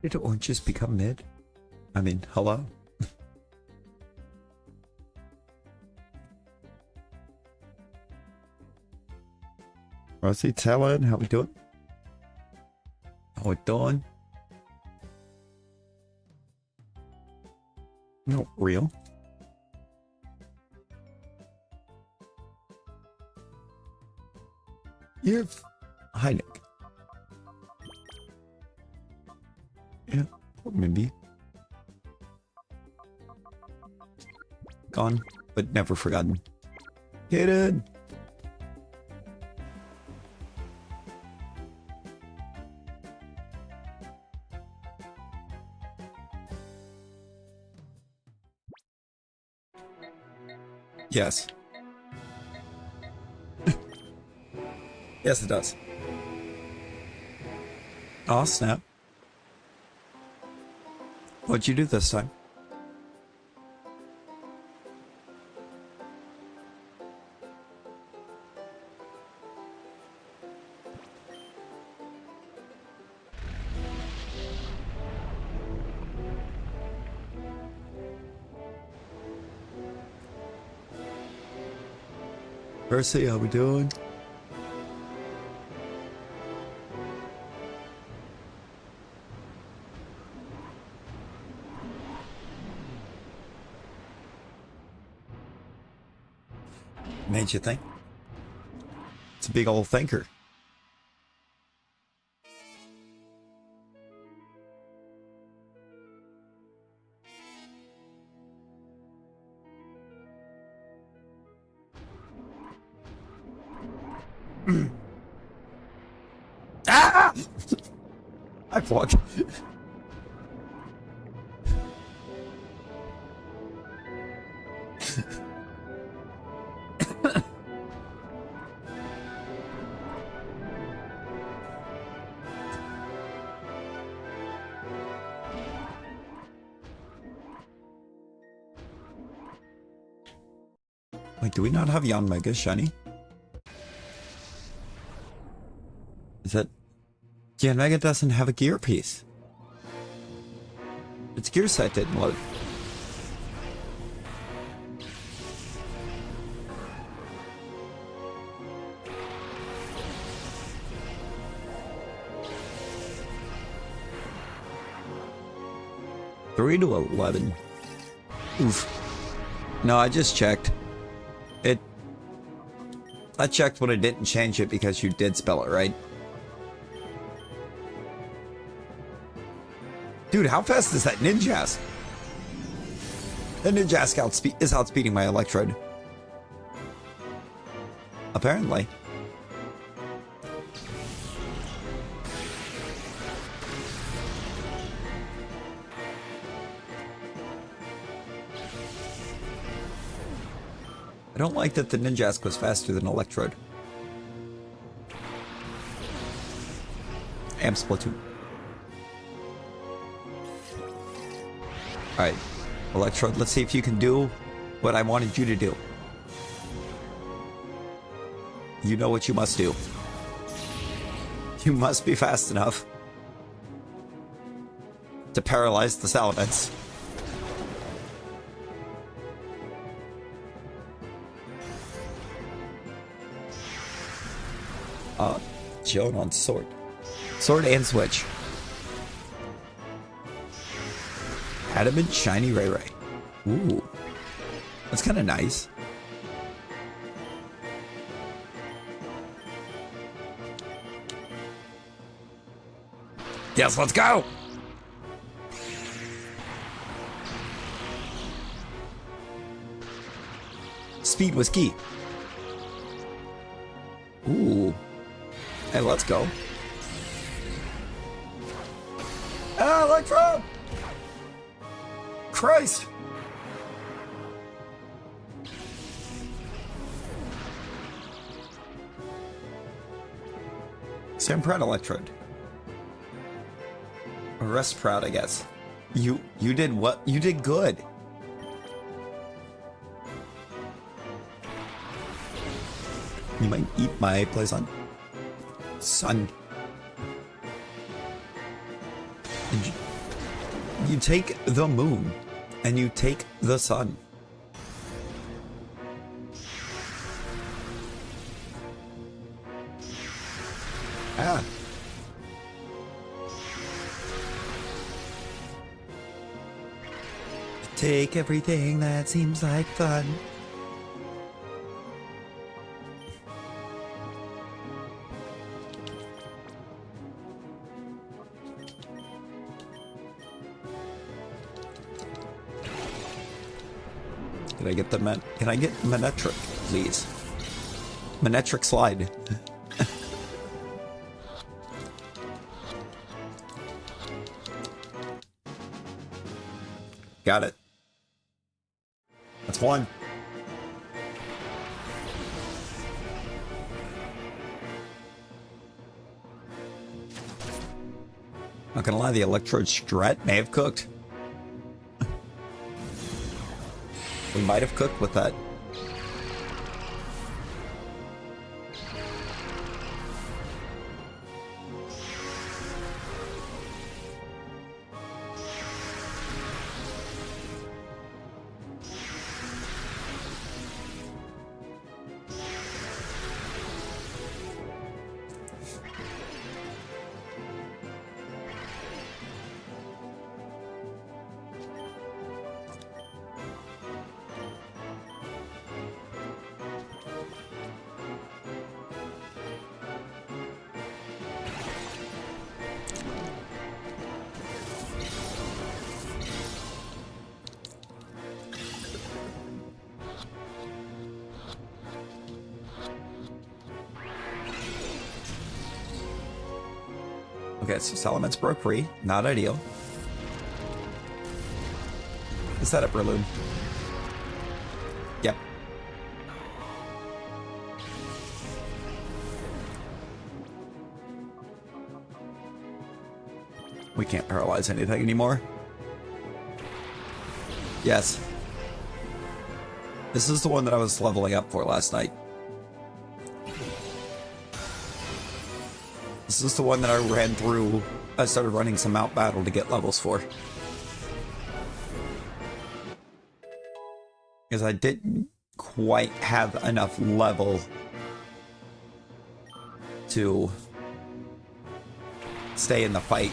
Did oranges become mid? I mean, hello? Rosie, Talon, how we doing? How we doing? No, real. You're... Hi, Nick. Yeah, maybe. Gone, but never forgotten. Hidden! Yes. Yes, it does. Aw, snap. What'd you do this time? Percy, how we doing? Made you think? It's a big old thinker. Ah! I fucked. Wait, do we not have Yon Mega shiny? Is that... Yon Mega doesn't have a gear piece. Its gear set didn't load. Three to 11. Oof. No, I just checked. I checked when it didn't change it because you did spell it right. Dude, how fast is that Ninjask? The Ninjask is outspeeding my Electrode. Apparently. I don't like that the Ninjask was faster than Electrode. And Splatoon. Alright, Electrode, let's see if you can do what I wanted you to do. You know what you must do. You must be fast enough to paralyze the Salamence. Joan on Sword. Sword and Switch. Adamant Shiny Ray Ray. Ooh. That's kind of nice. Yes, let's go! Speed was key. Ooh. Hey, let's go. Ah, Electro! Christ! Sam proud, Electrode. Rest proud, I guess. You did what? You did good. You might eat my place on. Son. You take the moon and you take the sun. Ah. Take everything that seems like fun. Can I get the Can I get Manetric, please? Manetric slide. Got it. That's one. Not gonna lie, the electrode strat may have cooked. We might have cooked with that. Okay, so Salamence broke free. Not ideal. Is that a Breloom? Yep. We can't paralyze anything anymore. Yes. This is the one that I was leveling up for last night. This is the one that I ran through. I started running some Mount Battle to get levels for. Because I didn't quite have enough level to stay in the fight.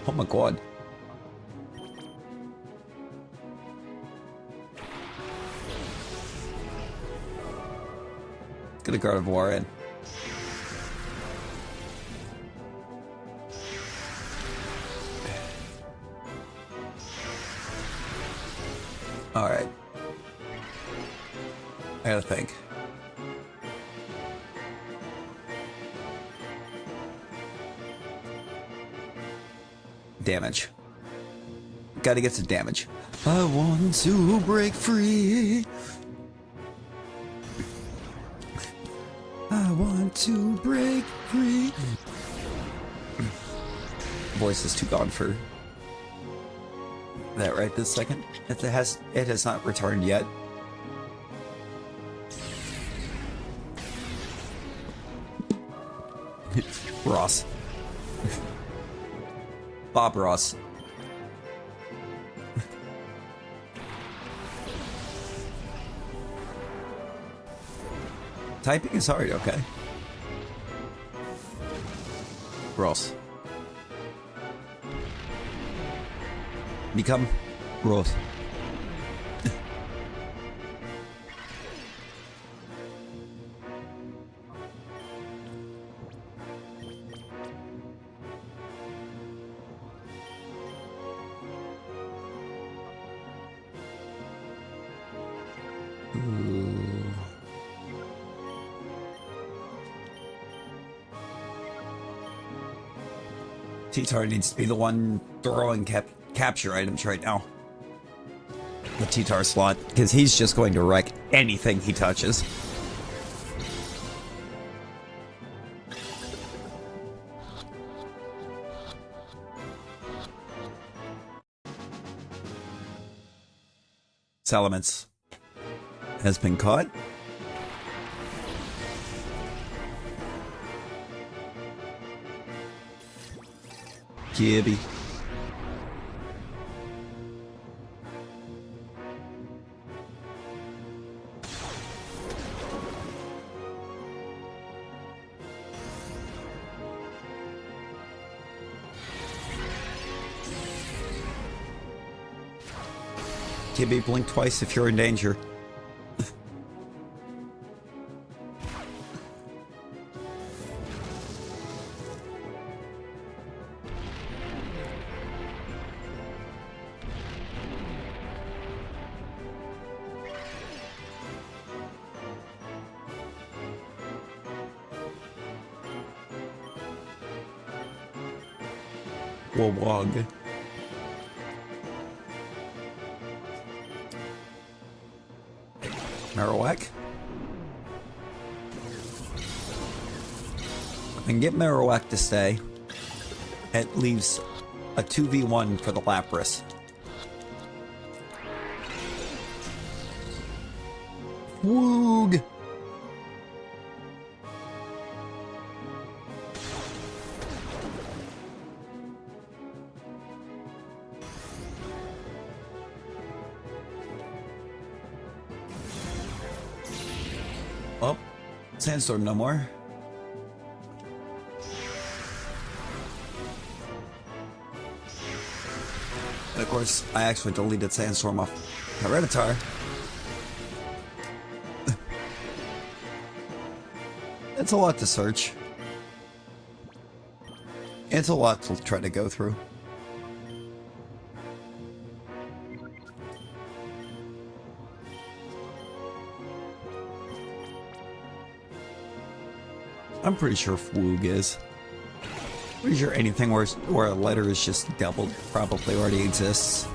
Oh my god. Get a Guard of War in. Alright. I gotta think. Damage. Gotta get some damage. I want to break free. I want to break free. Voice is too gone for that right this second. It has not returned yet. Ross. Bob Ross. Typing is hard, okay. Ross. Become Ross. T-Tar needs to be the one throwing capture items right now. The T-Tar slot, because he's just going to wreck anything he touches. Salamence has been caught. Gibby. Gibby, blink twice if you're in danger. Wog. Marowak. I can get Marowak to stay. It leaves a 2v1 for the Lapras. Woog! Oh, Sandstorm no more. And of course, I actually deleted Sandstorm off Hereditar. It's a lot to search. It's a lot to try to go through. I'm pretty sure Woog is. Pretty sure anything where a letter is just doubled probably already exists.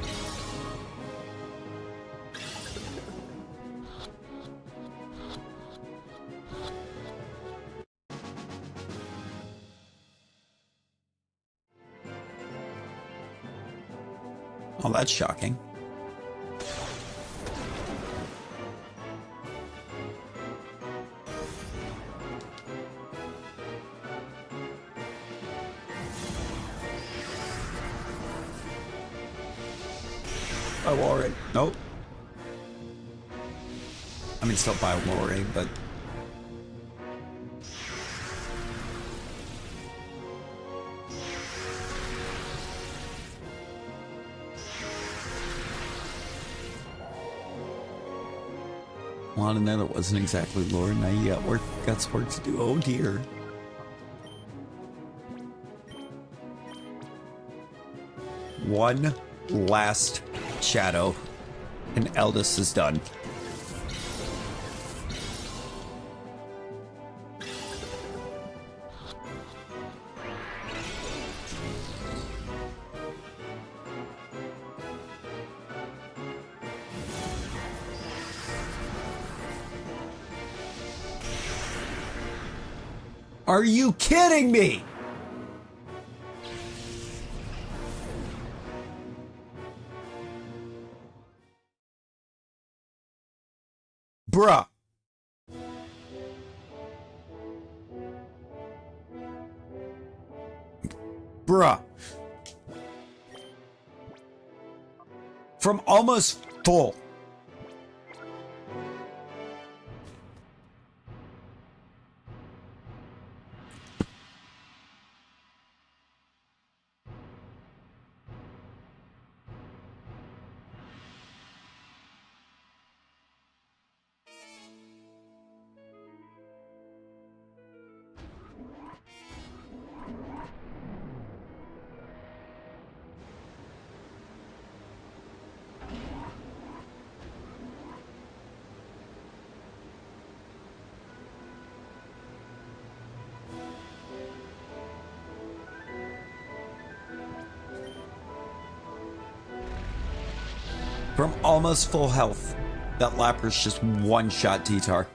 Oh, that's shocking. Oh, alright. Nope. I mean, still by Lori, but... Well, and then it wasn't exactly Lore. Now you got some work to do. Oh dear. One last shadow, and Eldes is done. Are you kidding me? Bruh. Bruh. From almost full. From almost full health, that Lapras just one-shot T-Tar.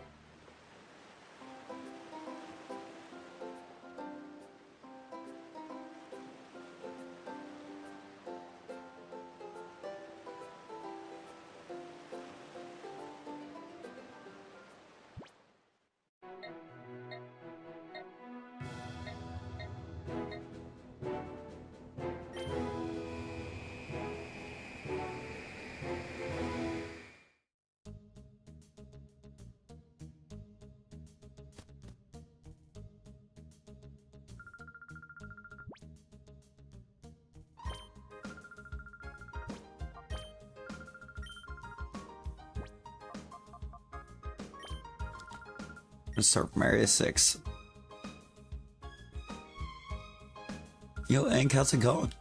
Let's start from area 6. Yo, Hank, how's it going?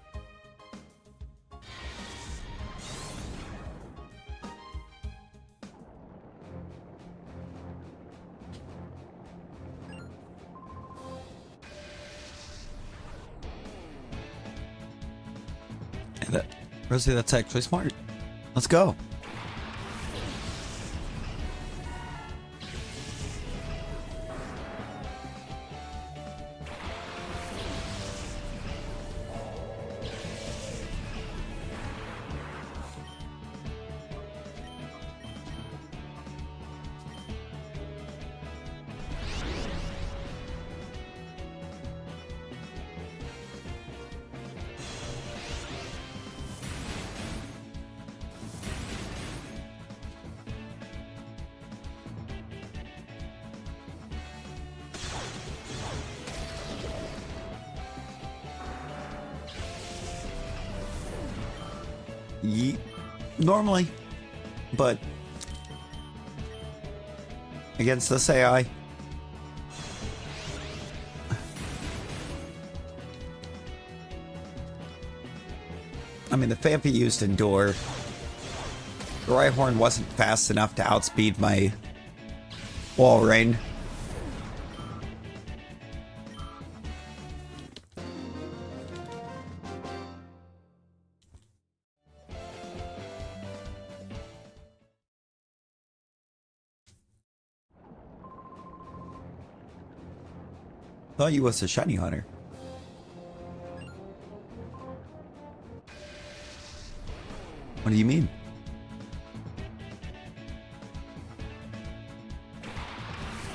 Rosie, that's actually smart. Let's go. Normally, but against this AI, I mean, the Fampi used Endure. The Rhyhorn wasn't fast enough to outspeed my Wall Rain. Thought you was a shiny hunter. What do you mean?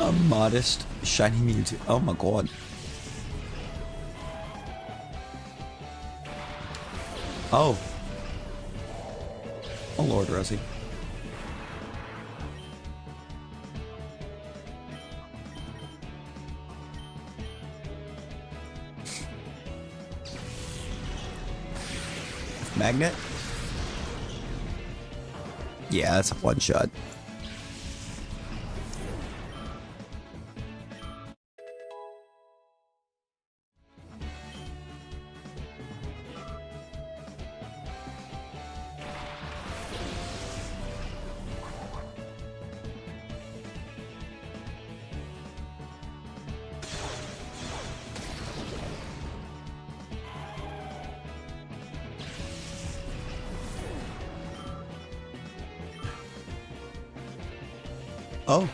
A modest shiny Mewtwo. Oh my god. Oh. Oh Lord, Rosie. Magnet? Yeah, that's a one shot. Oh.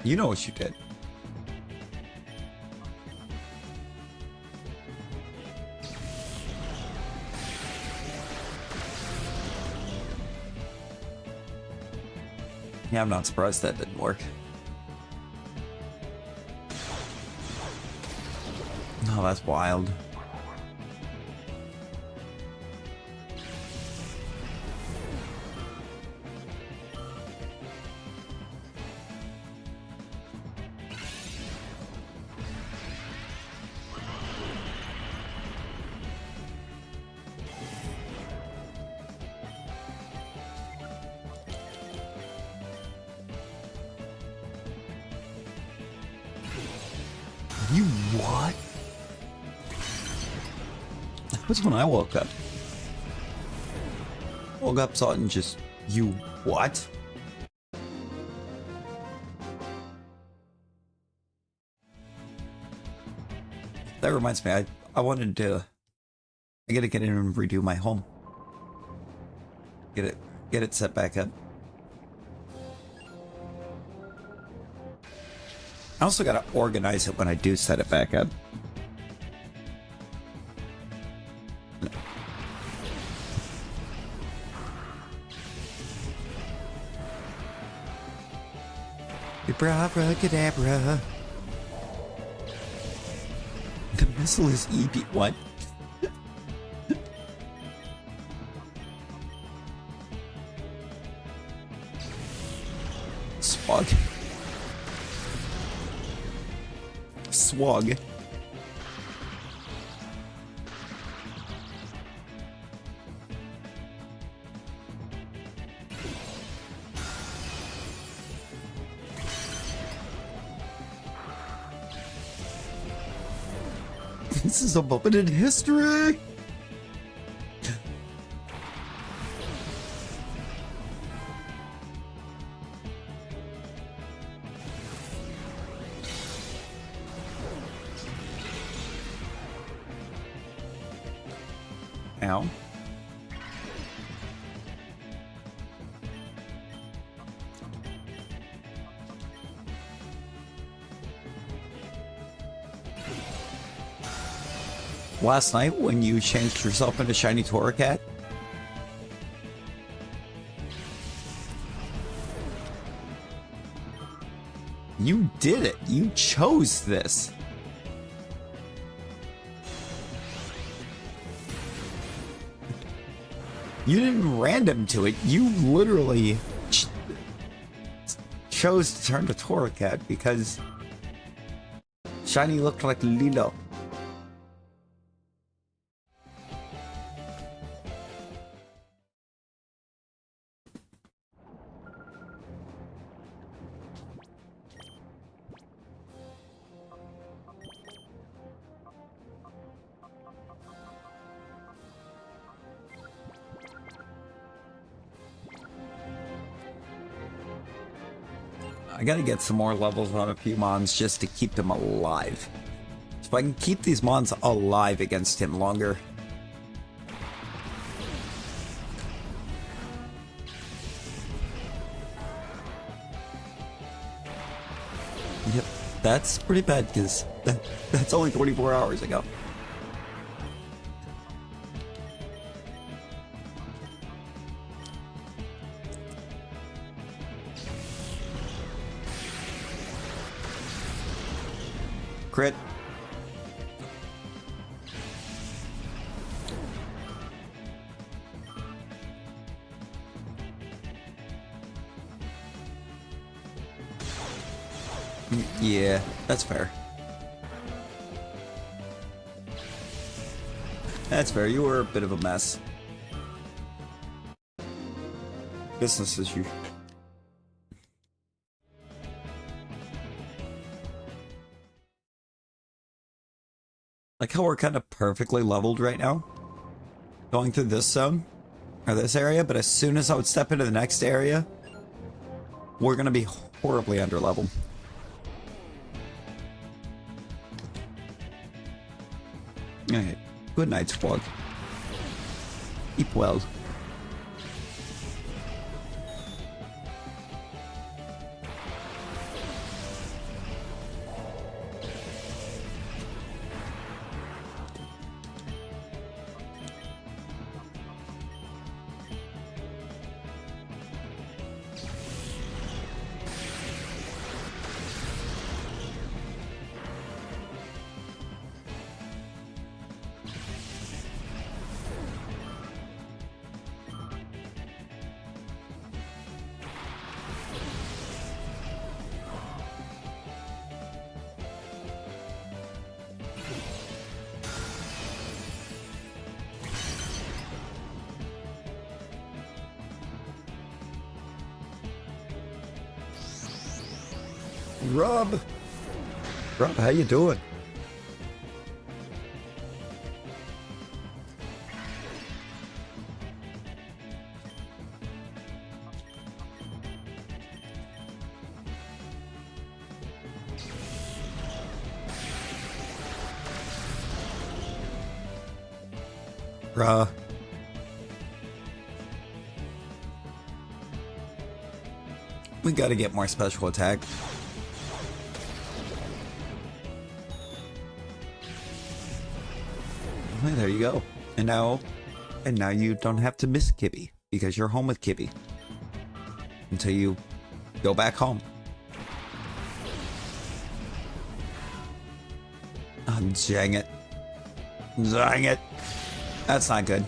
You know what you did. Yeah, I'm not surprised that didn't work. Oh, that's wild. You what? That was when I woke up. Woke up, saw it, and just, you what? That reminds me, I wanted to, I gotta get in and redo my home. Get it set back up. I also gotta organize it when I do set it back up. Abracadabra. The missile is EB. What? Swag. Swag. This is a moment in history! Ow. Last night when you changed yourself into Shiny Torracat, you did it. You chose this. You didn't random to it. You literally chose to turn to Torracat because Shiny looked like Lilo. I gotta get some more levels on a few mons just to keep them alive. So if I can keep these mons alive against him longer. Yep, that's pretty bad because that's only 24 hours ago. Crit. Yeah, that's fair. That's fair. You were a bit of a mess. Business as usual. Like how we're kind of perfectly leveled right now, going through this zone, or this area, but as soon as I would step into the next area, we're gonna be horribly underleveled. Okay, good night, squad. Keep well. Rob, how you doing? We gotta get more special attack. Well, there you go. And now you don't have to miss Kibby because you're home with Kibby until you go back home. Oh, dang it. Dang it. That's not good.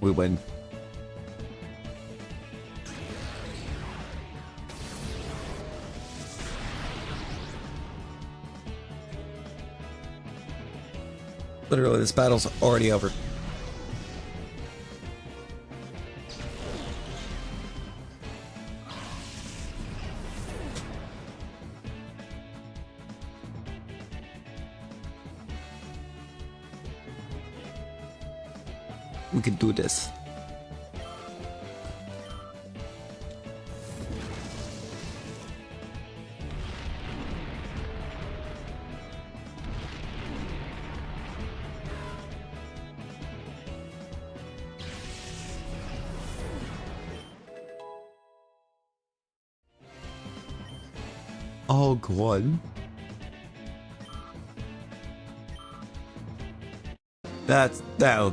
we win. Literally, this battle's already over. We can do this. Oh god.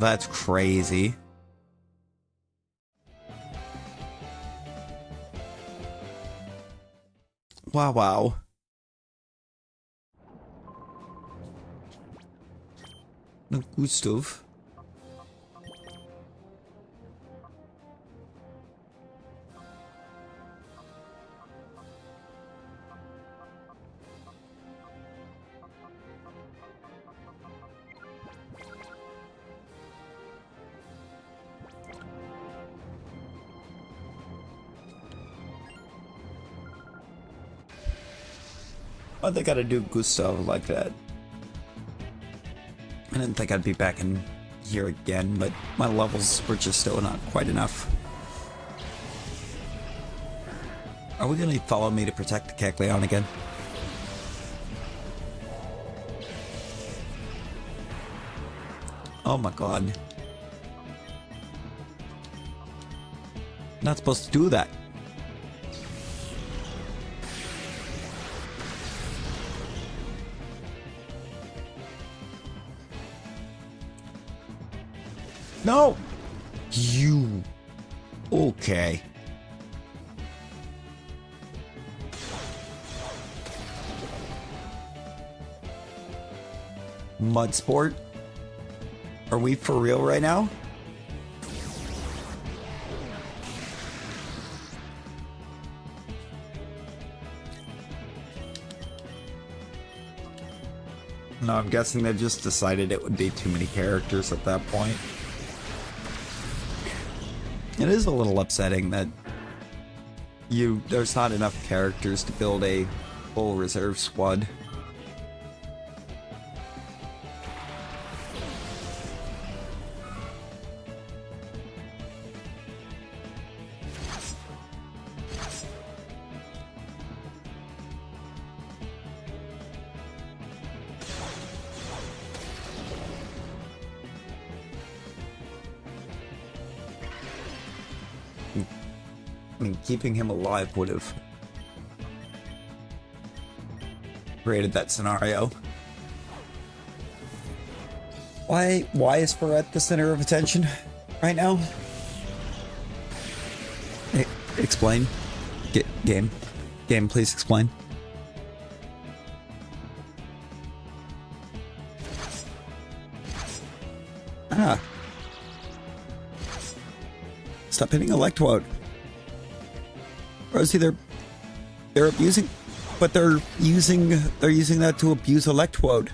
That's crazy. Wow. No good stuff. Why'd they gotta do good stuff like that? I didn't think I'd be back in here again, but my levels were just still not quite enough. Are we gonna follow me to protect the Kecleon again? Oh my god. Not supposed to do that. No! You... Okay. Mud sport? Are we for real right now? No, I'm guessing they just decided it would be too many characters at that point. It is a little upsetting that there's not enough characters to build a full reserve squad. I mean, keeping him alive would have created that scenario. Why is Ferret the center of attention right now? Explain. Game, please explain. Ah. Stop hitting electrode. Rosie, they're abusing, but they're using that to abuse electrode.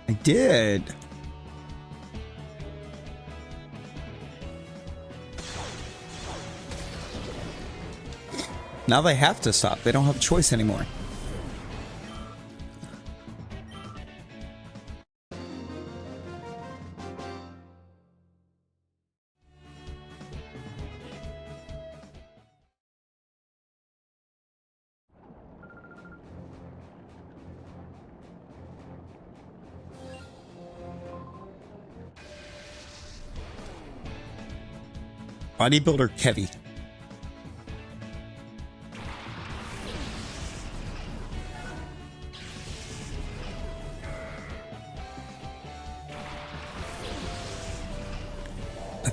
I did. Now they have to stop. They don't have a choice anymore. Bodybuilder Kevy.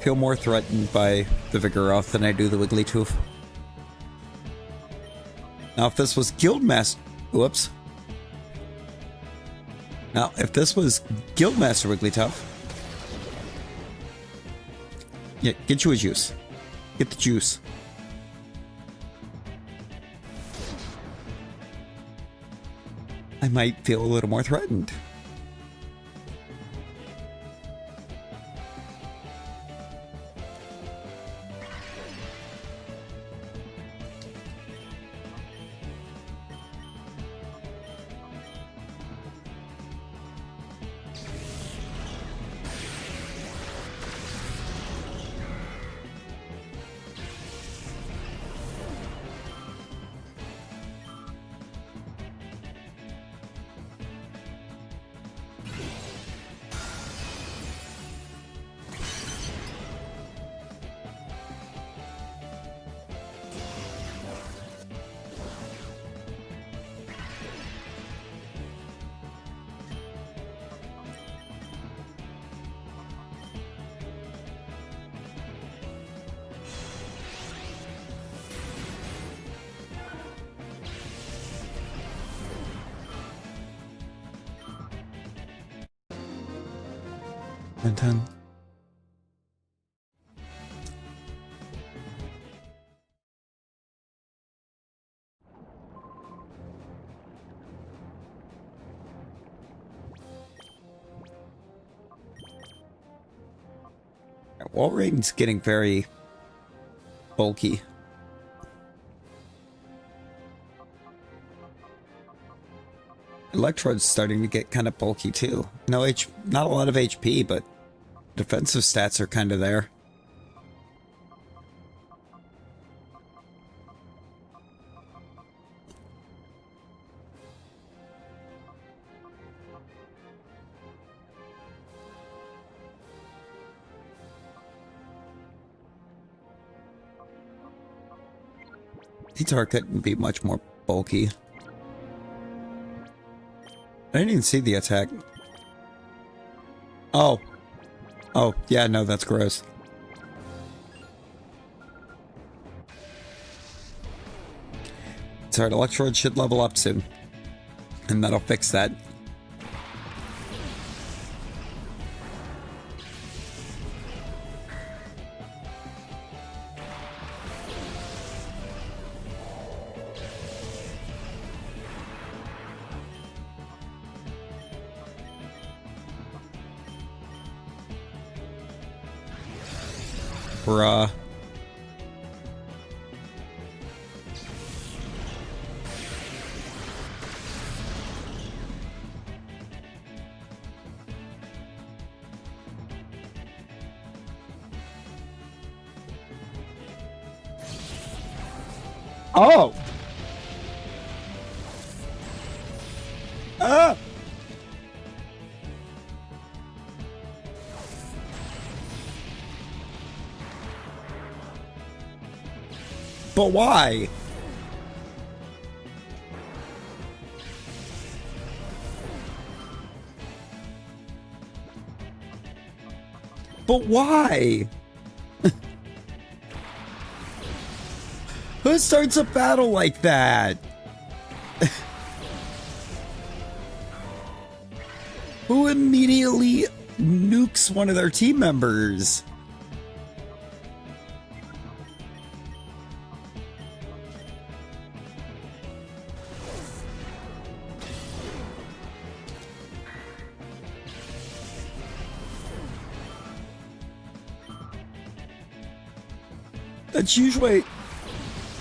feel more threatened by the Vigoroth than I do the Wigglytuff. Now, if this was Guildmaster... Whoops. Now, if this was Guildmaster Wigglytuff... Yeah, get you a juice. Get the juice. I might feel a little more threatened. And 10. Walreign's getting very bulky. Electrode's starting to get kind of bulky too. Not a lot of HP, but defensive stats are kind of there. Iterating couldn't be much more bulky. I didn't even see the attack. Oh. Oh, yeah, no, that's gross. It's alright, Electrode should level up soon. And that'll fix that. Bruh. Oh! Ah! But why? But why? Who starts a battle like that? Who immediately nukes one of their team members?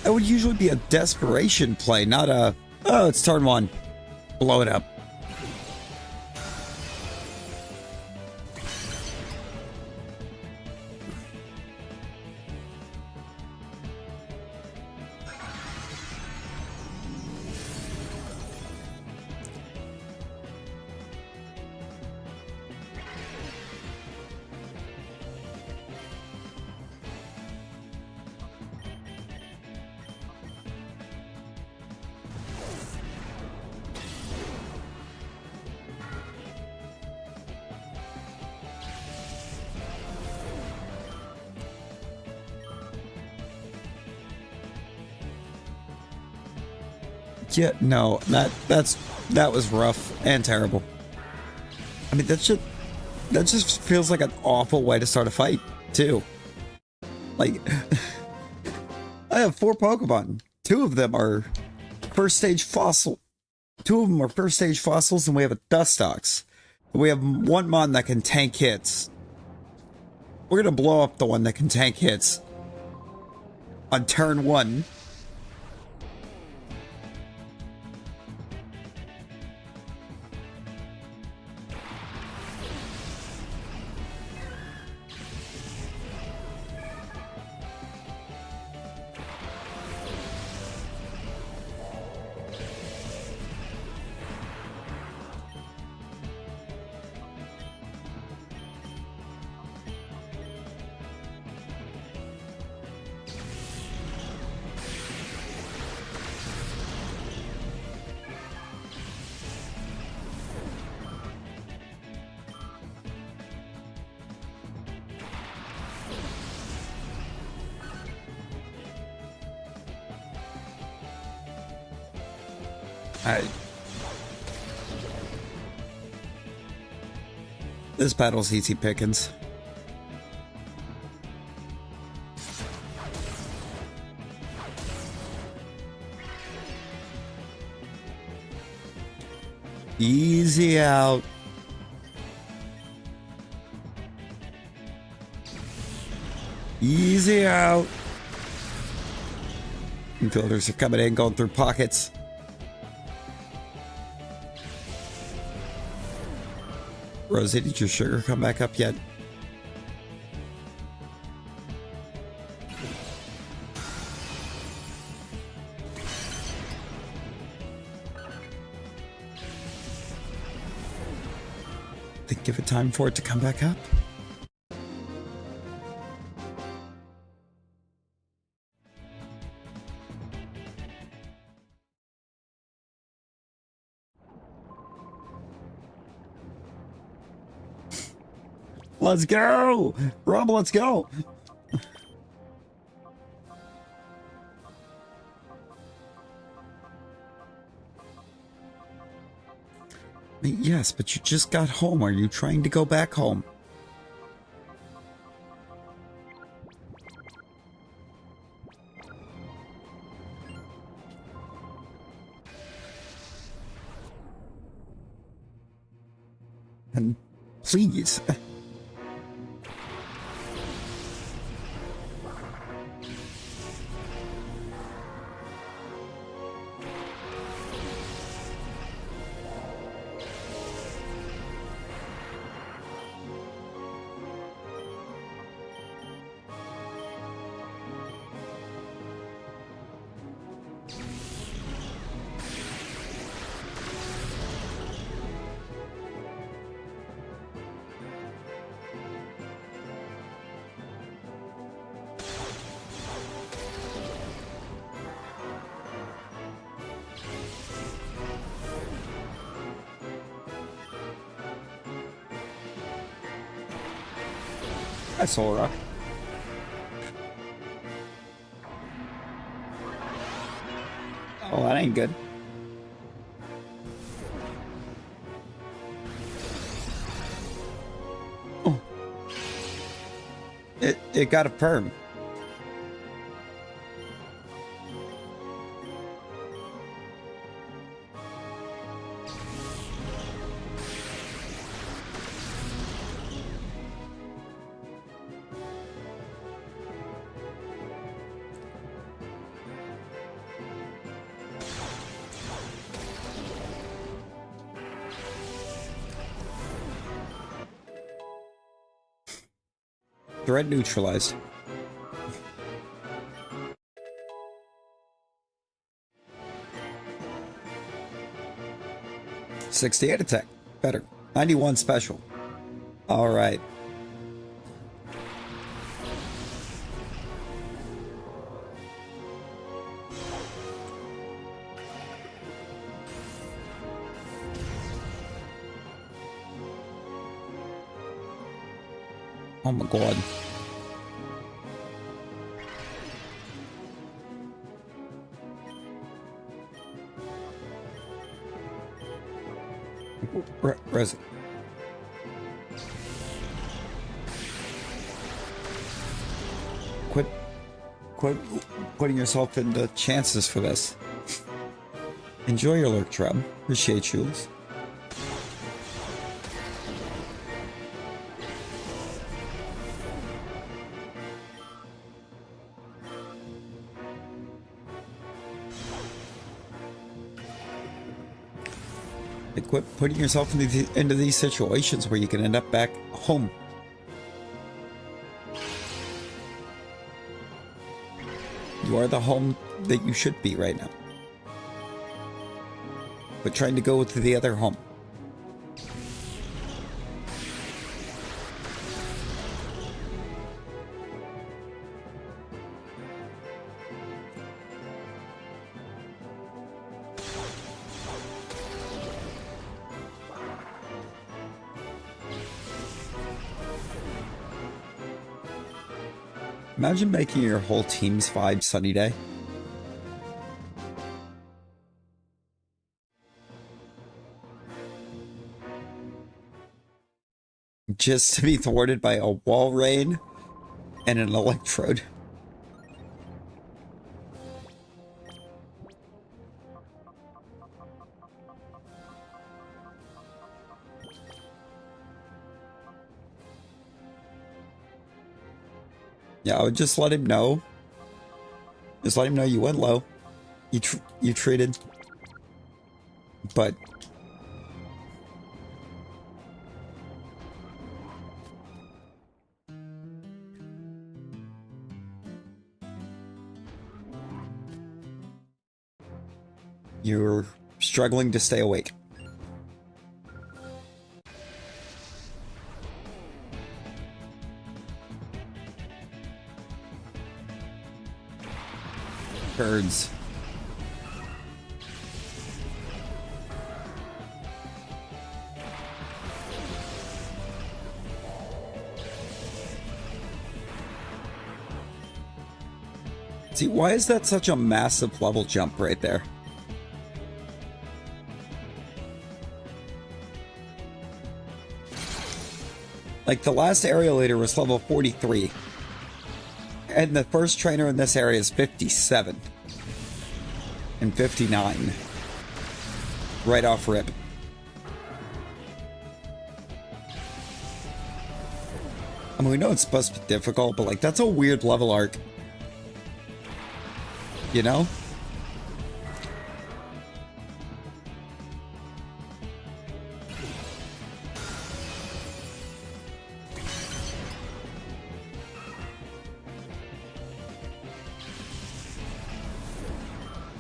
That would usually be a desperation play, not a, oh, it's turn one, blow it up. Yeah, no, that was rough and terrible. I mean, that just feels like an awful way to start a fight, too. Like, I have 4 Pokemon. 2 of them are first stage fossil. 2 of them are first stage fossils, and we have a Dustox. We have 1 Mon that can tank hits. We're gonna blow up the one that can tank hits on turn 1. This battle's easy pickings. Easy out. Easy out. Infielders are coming in, going through pockets. Rosie, did your sugar come back up yet? Then give it time for it to come back up. Let's go! Rob, let's go! Yes, but you just got home. Are you trying to go back home? And please. I saw rock. Oh, that ain't good. Oh. It got a perm. Threat neutralized. $68 attack. Better. 91 special. Alright. Oh my god. Where is it? Quit putting yourself into chances for this. Enjoy your lurk trap. Appreciate you. Quit putting yourself into these situations where you can end up back home. You are the home that you should be right now. But trying to go to the other home. Imagine making your whole team's vibe sunny day. Just to be thwarted by a wall rain and an electrode. Yeah, I would just let him know. Just let him know you went low. You treated. But you're struggling to stay awake. Birds. See, why is that such a massive level jump right there? Like, the last area leader was level 43. And the first trainer in this area is 57. And 59. Right off rip. I mean, we know it's supposed to be difficult, but, like, that's a weird level arc. You know?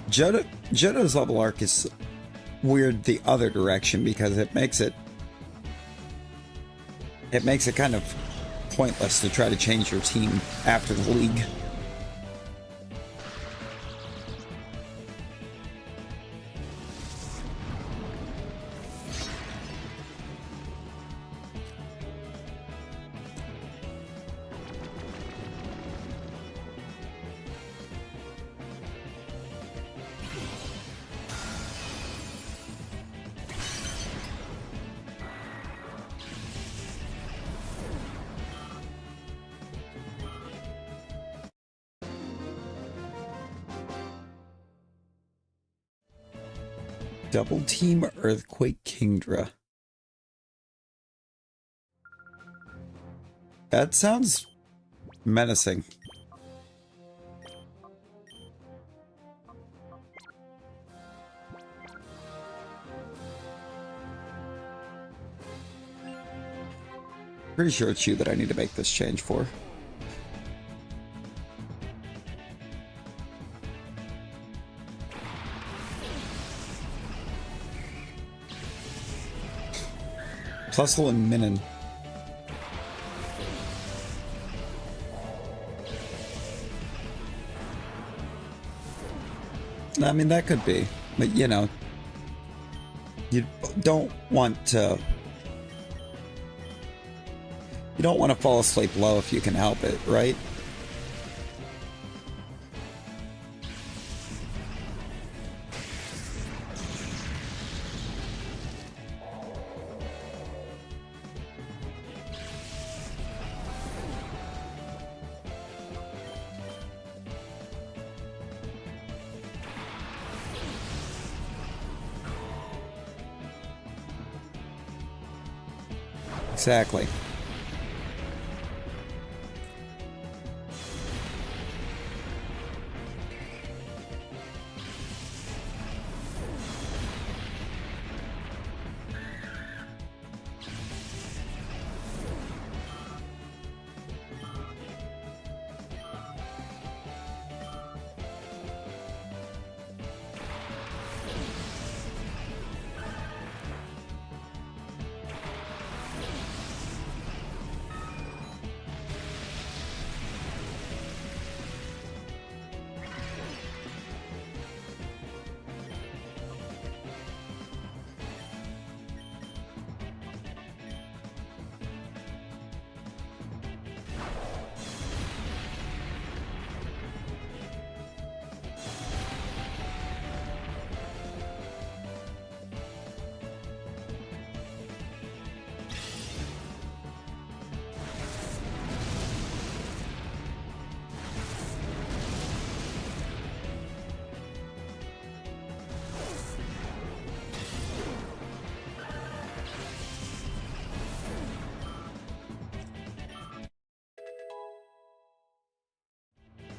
Jodo's level arc is weird the other direction because it makes it kind of pointless to try to change your team after the league. Double team Earthquake Kingdra. That sounds menacing. Pretty sure it's you that I need to make this change for. Plusle and Minin. I mean, that could be, but you know, you don't want to fall asleep low if you can help it, right? Exactly.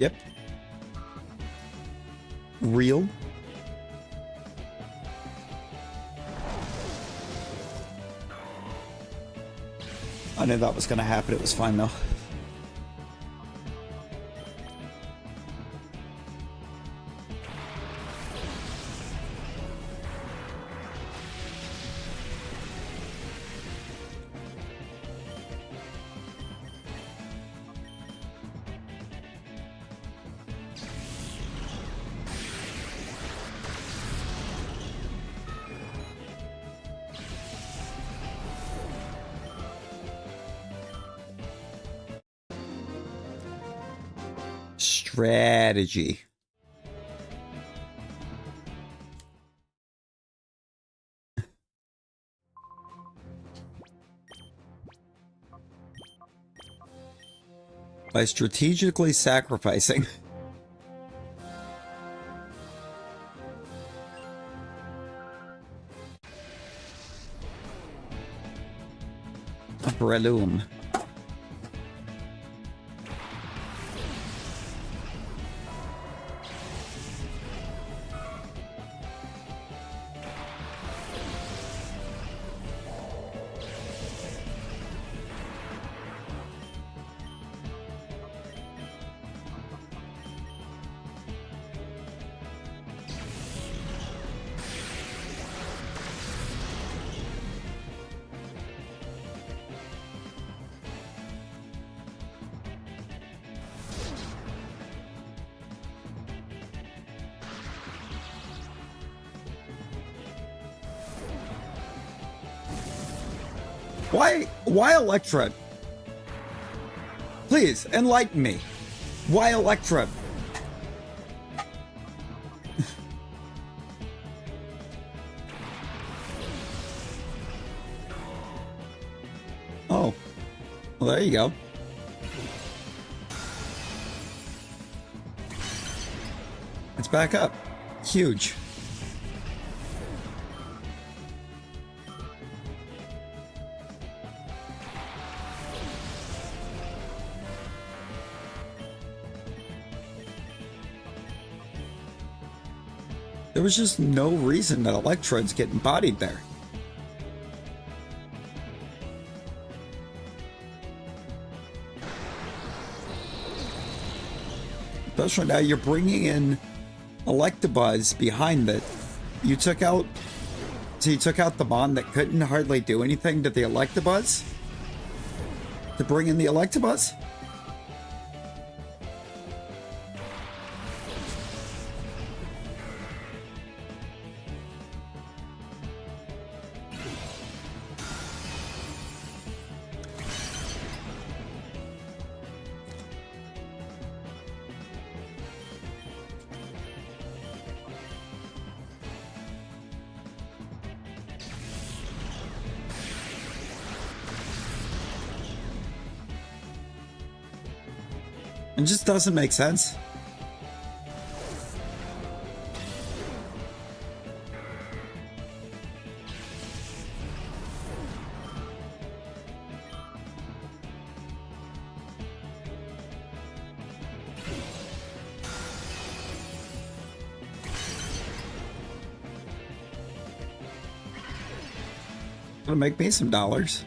Yep. Real. I knew that was going to happen. It was fine, though. Strategy. By strategically sacrificing. A Breloom. Why electrode? Please, enlighten me. Why electrode? Oh. Well, there you go. It's back up. Huge. There was just no reason that electrodes get embodied there. Especially now you're bringing in Electabuzz behind it. You took out the Mon that couldn't hardly do anything to the Electabuzz to bring in the Electabuzz? It just doesn't make sense. It'll make me some dollars.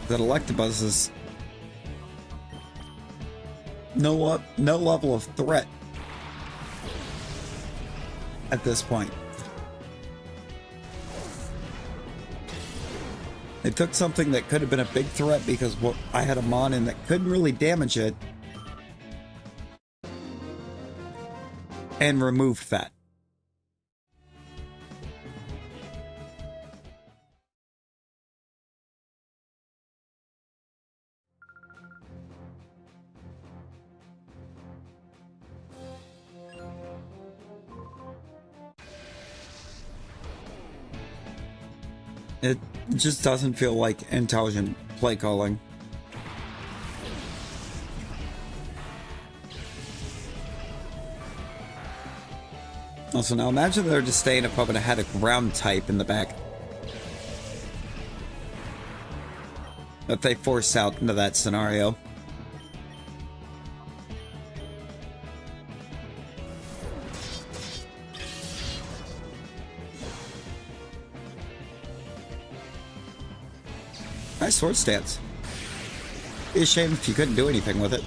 That Electabuzz is no level of threat at this point. They took something that could have been a big threat because I had a mon in that couldn't really damage it and removed that. It just doesn't feel like intelligent play calling. Also, now imagine they're just staying up and had a ground type in the back that they forced out into that scenario. Nice sword stance. Be a shame if you couldn't do anything with it.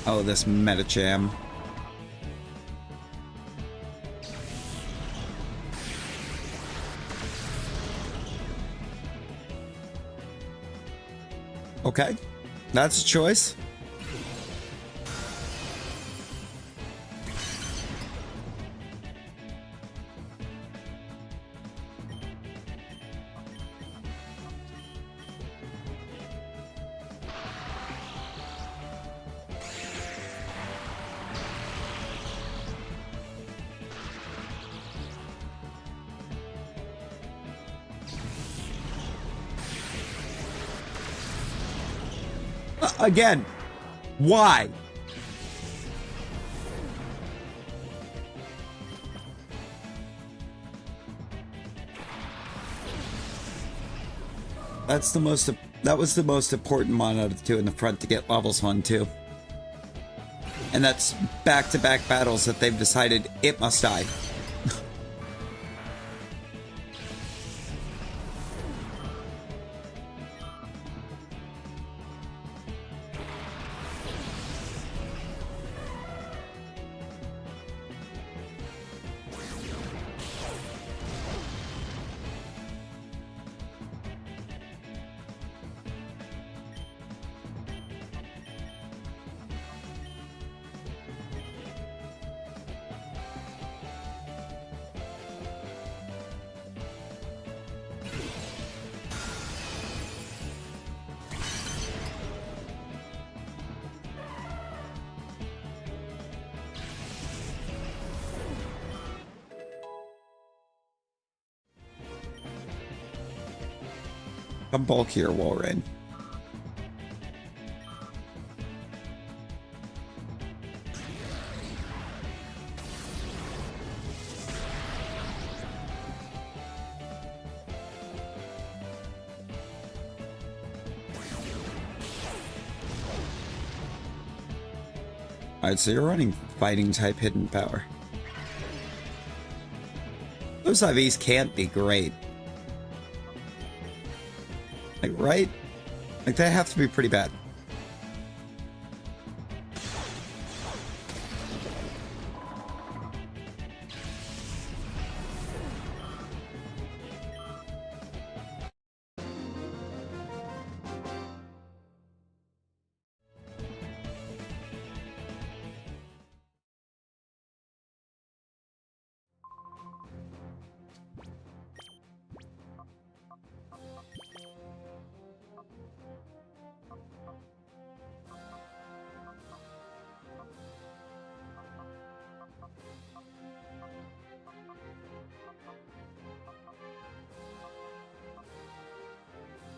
Oh, this Metacham. Okay, that's a choice. Again, why? That was the most important mon out of the two in the front to get levels 1, 2. And that's back-to-back battles that they've decided it must die. A bulkier Walrein. Alright, so you're running fighting type hidden power. Those IVs can't be great. Like, right? Like, they have to be pretty bad.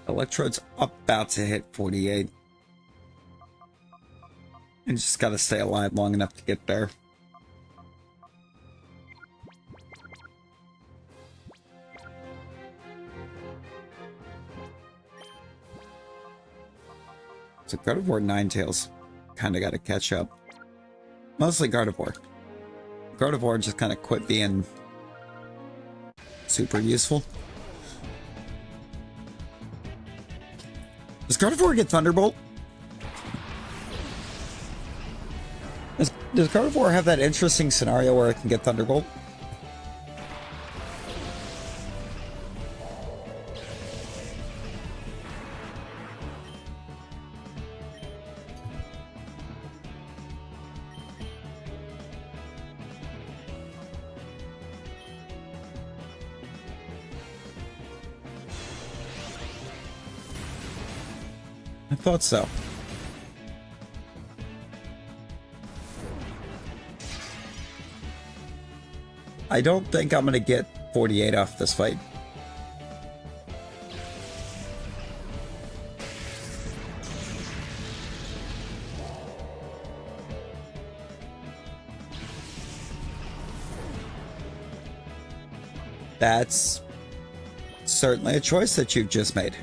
Electrode's about to hit 48. I just gotta stay alive long enough to get there. So Gardevoir Ninetales kinda gotta catch up. Mostly Gardevoir. Gardevoir just kinda quit being super useful. Does Gardevoir get Thunderbolt? Does Gardevoir have that interesting scenario where it can get Thunderbolt? I thought so. I don't think I'm gonna get 48 off this fight. That's certainly a choice that you've just made.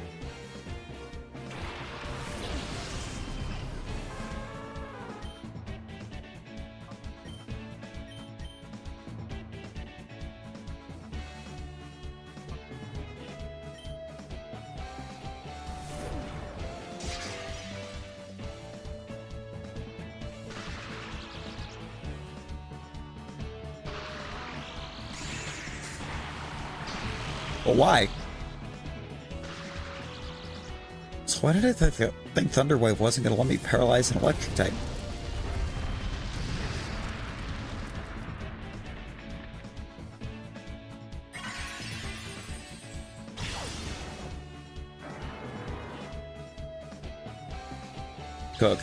But why? So why did I think Thunder Wave wasn't going to let me paralyze an electric type? Cook.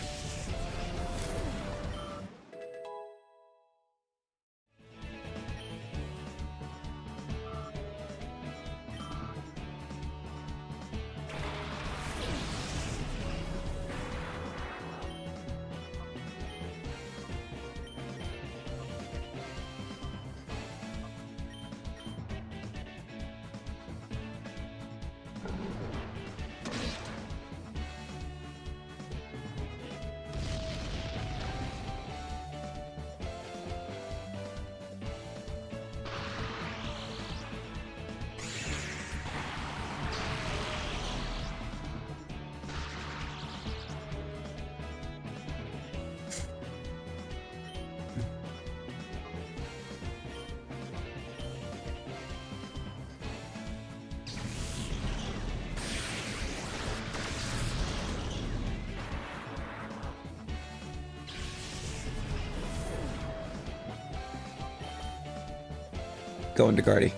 Going to Guardy.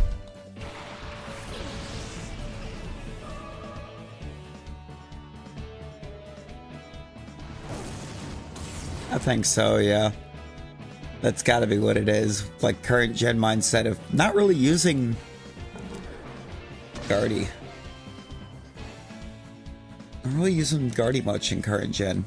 I think so, yeah. That's gotta be what it is. Like current gen mindset of not really using Guardy. Not really using Guardy much in current gen.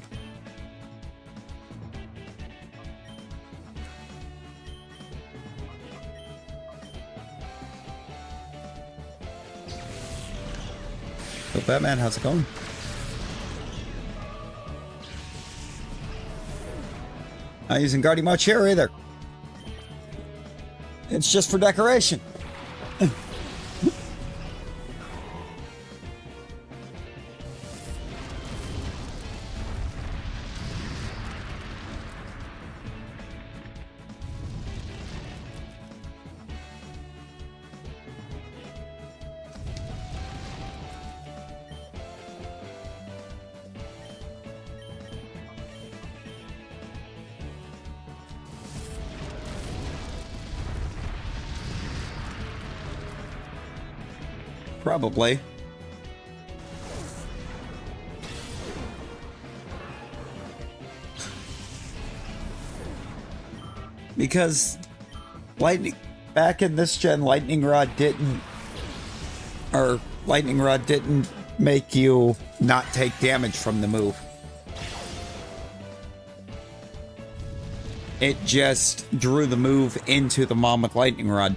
So Batman, how's it going? Not using Guardy much here either. It's just for decoration. Probably. Because back in this gen, Lightning Rod didn't make you not take damage from the move. It just drew the move into the mom with Lightning Rod.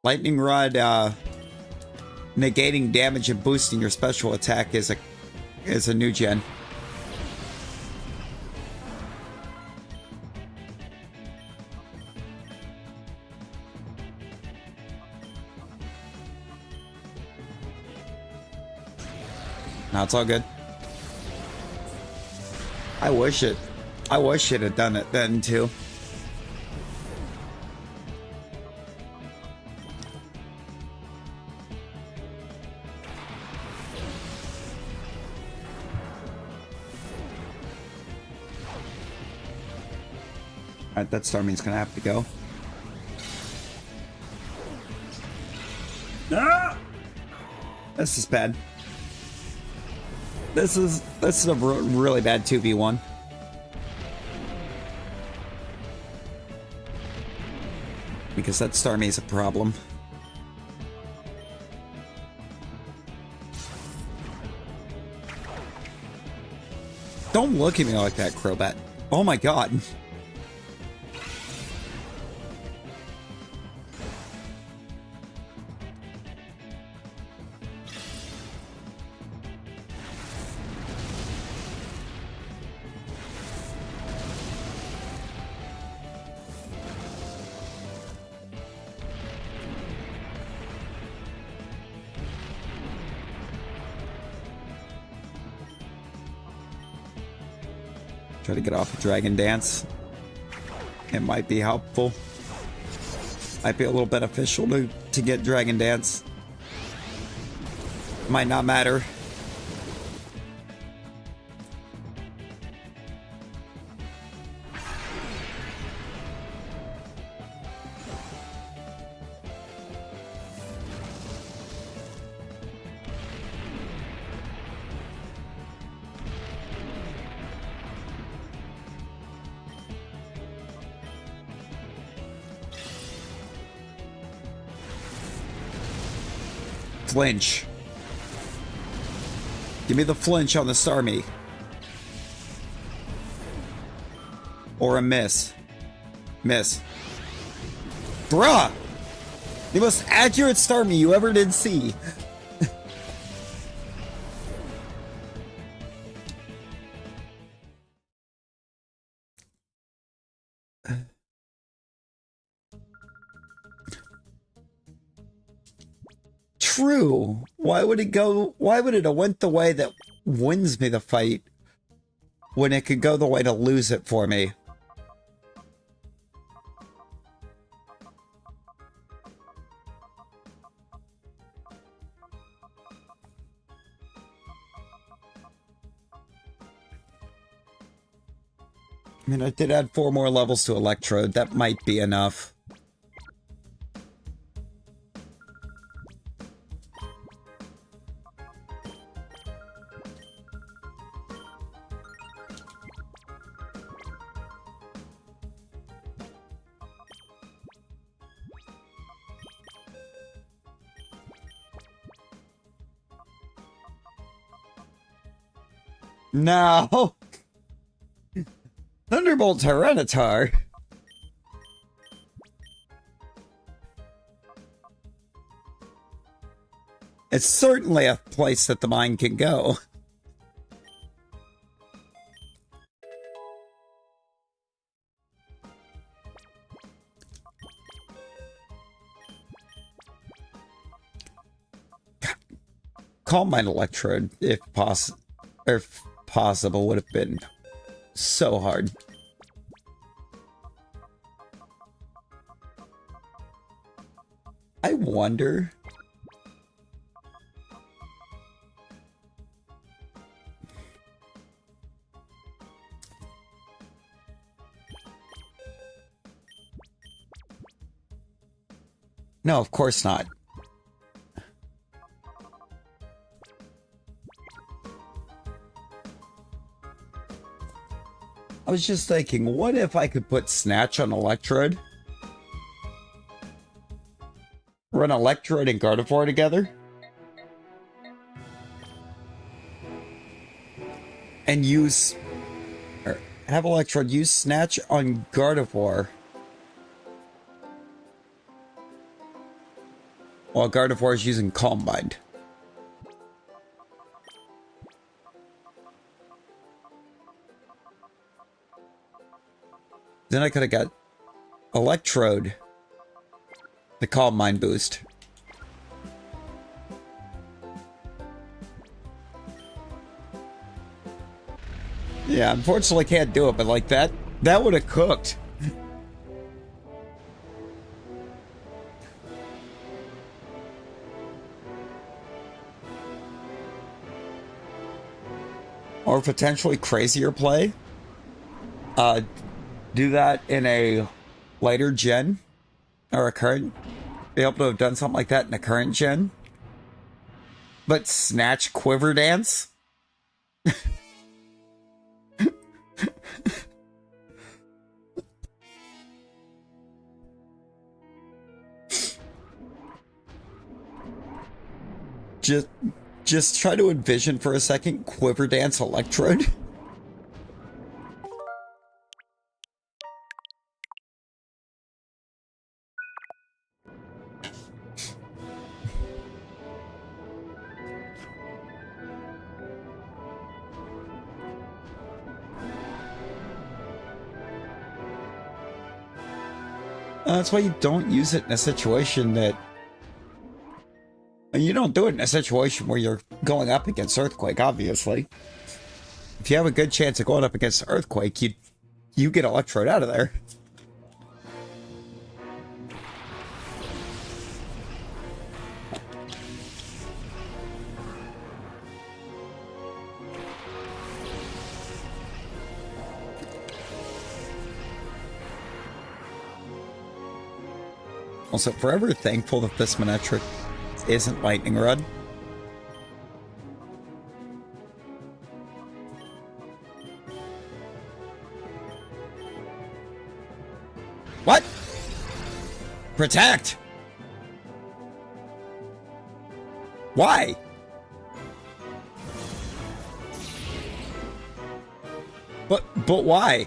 Lightning Rod, negating damage and boosting your special attack is a new gen. No, it's all good. I wish it had done it then too. Alright, that Starmie's gonna have to go. Ah! This is bad. This is a really bad 2v1. Because that Starmie is a problem. Don't look at me like that, Crobat. Oh my god. Try to get off of Dragon Dance. It might be helpful. Might be a little beneficial to get Dragon Dance. Might not matter. Flinch. Give me the flinch on the Starmie. Or a miss. Miss. Bruh! The most accurate Starmie you ever did see. True. Why would it have went the way that wins me the fight when it could go the way to lose it for me? I mean, I did add 4 more levels to Electrode. That might be enough. No! Thunderbolt Tyranitar! It's certainly a place that the mind can go. Calm Mind Electrode, if possible, would have been so hard. I wonder... No, of course not. I was just thinking, what if I could put Snatch on Electrode? Run Electrode and Gardevoir together? and use... Or have Electrode use Snatch on Gardevoir. While Gardevoir is using Calm Mind. Then I could have got Electrode, the Calm Mind boost. Yeah, unfortunately can't do it, but like that would have cooked. Or potentially crazier play. Do that in a later gen or a current. Be able to have done something like that in a current gen. But Snatch Quiver Dance? Just try to envision for a second Quiver Dance Electrode. That's why you don't use it in a situation that... You don't do it in a situation where you're going up against Earthquake, obviously. If you have a good chance of going up against Earthquake, you get Electrode out of there. Also, forever thankful that this Manectric isn't Lightning Rod. What? Protect! Why? But why?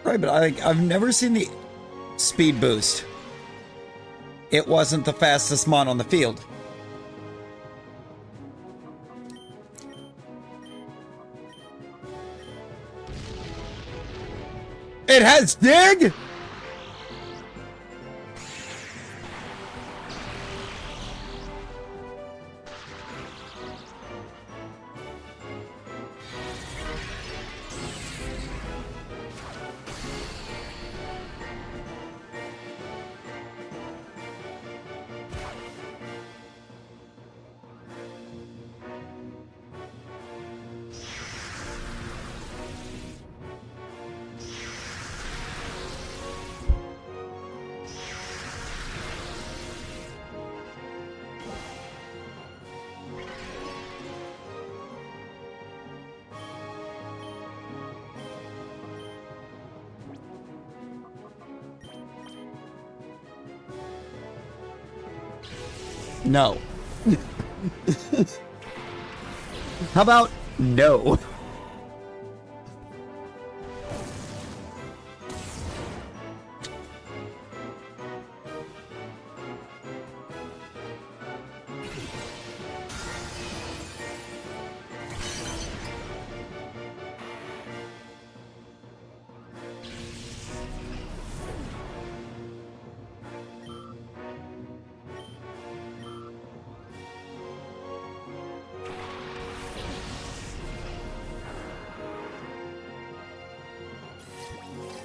Right, but I've never seen the speed boost. It wasn't the fastest mon on the field. It has dig? No. How about no?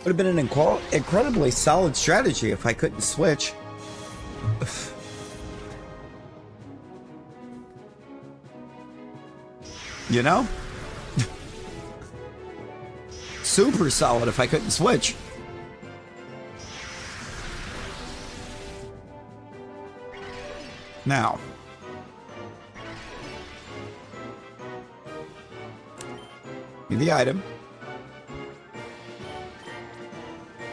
Would have been an incredibly solid strategy if I couldn't switch. You know? Super solid if I couldn't switch. Now, need the item.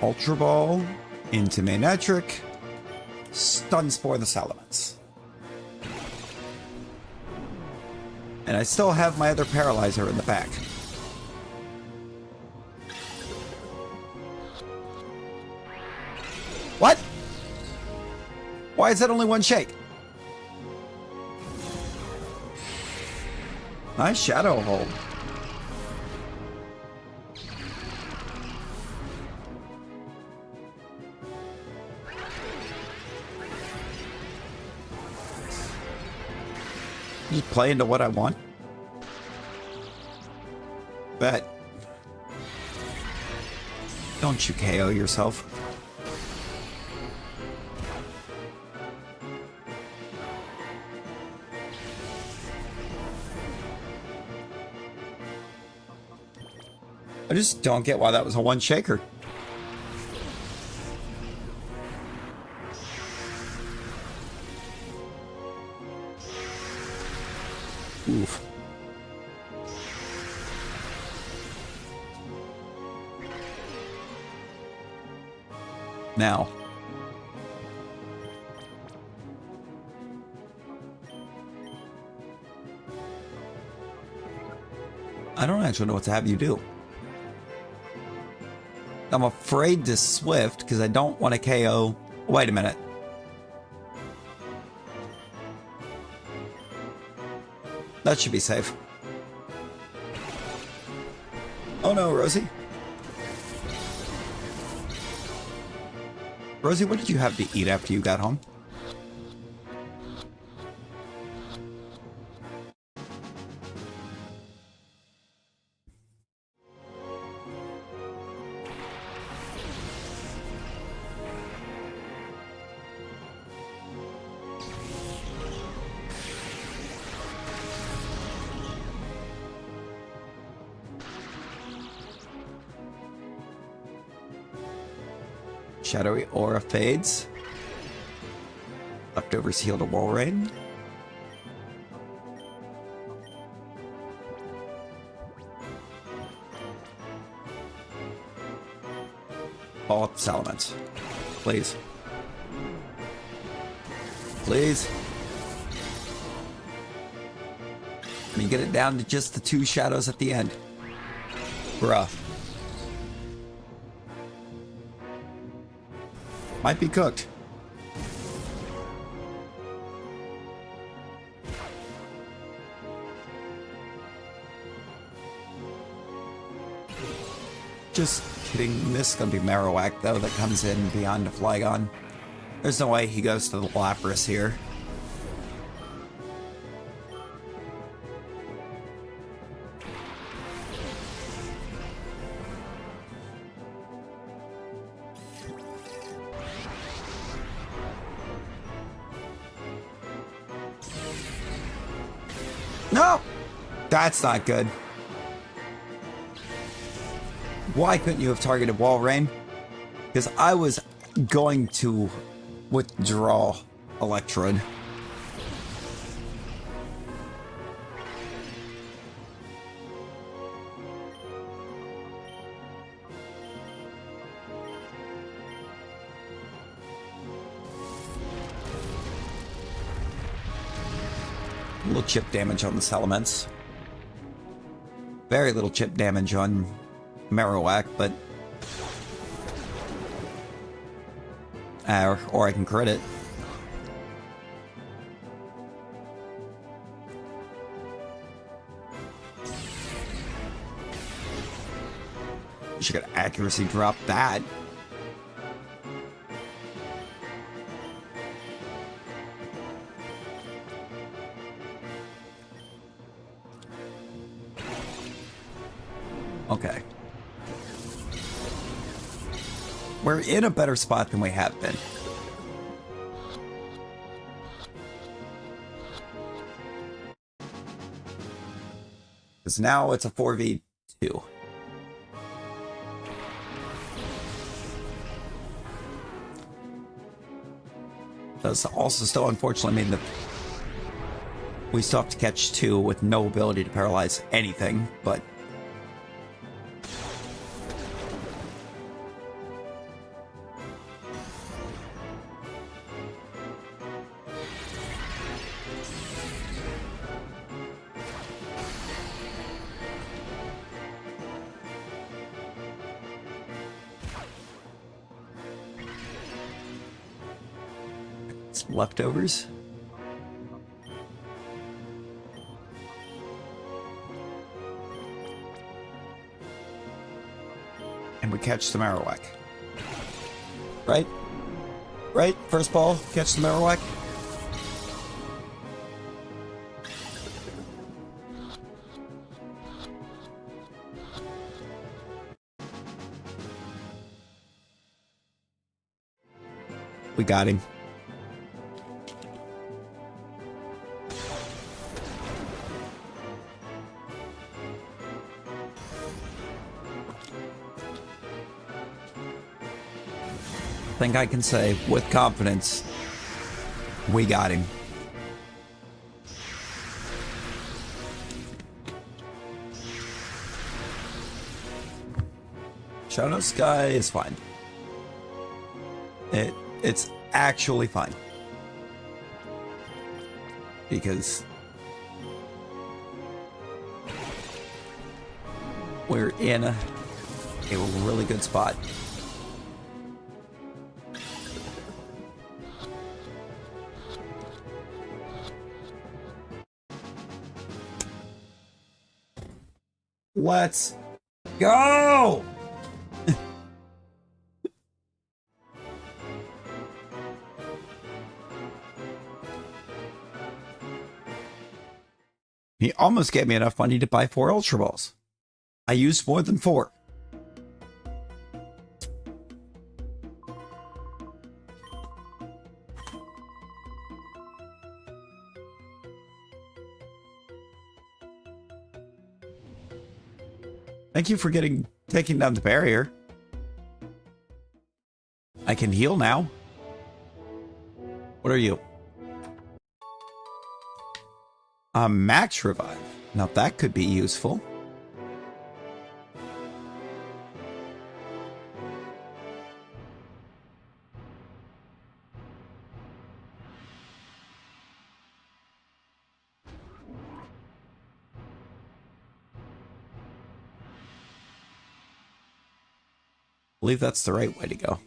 Ultra Ball into Manetric. Stun Spore the Salamence. And I still have my other Paralyzer in the back. What? Why is that only one shake? Nice Shadow Hold. Just play into what I want. Bet. Don't you KO yourself. I just don't get why that was a one shaker. Oof. Now. I don't actually know what to have you do. I'm afraid to Swift because I don't want to KO. Wait a minute. That should be safe. Oh no, Rosie. Rosie, what did you have to eat after you got home? Shadowy Aura fades. Leftovers heal to Wall Rain. All up Salamence. Please. Please. Let me get it down to just the two shadows at the end. Bruh. Might be cooked. Just kidding. This is gonna be Marowak though that comes in beyond the Flygon. There's no way he goes to the Lapras here. No! That's not good. Why couldn't you have targeted Wall Rain? Because I was going to withdraw Electrode. A little chip damage on the Salamence. Very little chip damage on Marowak, but... or I can crit it. She could accuracy drop that. Okay. We're in a better spot than we have been. Because now it's a 4v2. Does also still unfortunately mean that we still have to catch 2 with no ability to paralyze anything, but some leftovers. And we catch the Marowak. Right? Right? First ball, catch the Marowak. We got him. I think I can say with confidence, we got him. Shadow Sky is fine. It's actually fine. Because we're in a really good spot. Let's go! He almost gave me enough money to buy 4 Ultra Balls. I used more than 4. Thank you for taking down the barrier. I can heal now. What are you? A max revive. Now that could be useful. I believe that's the right way to go.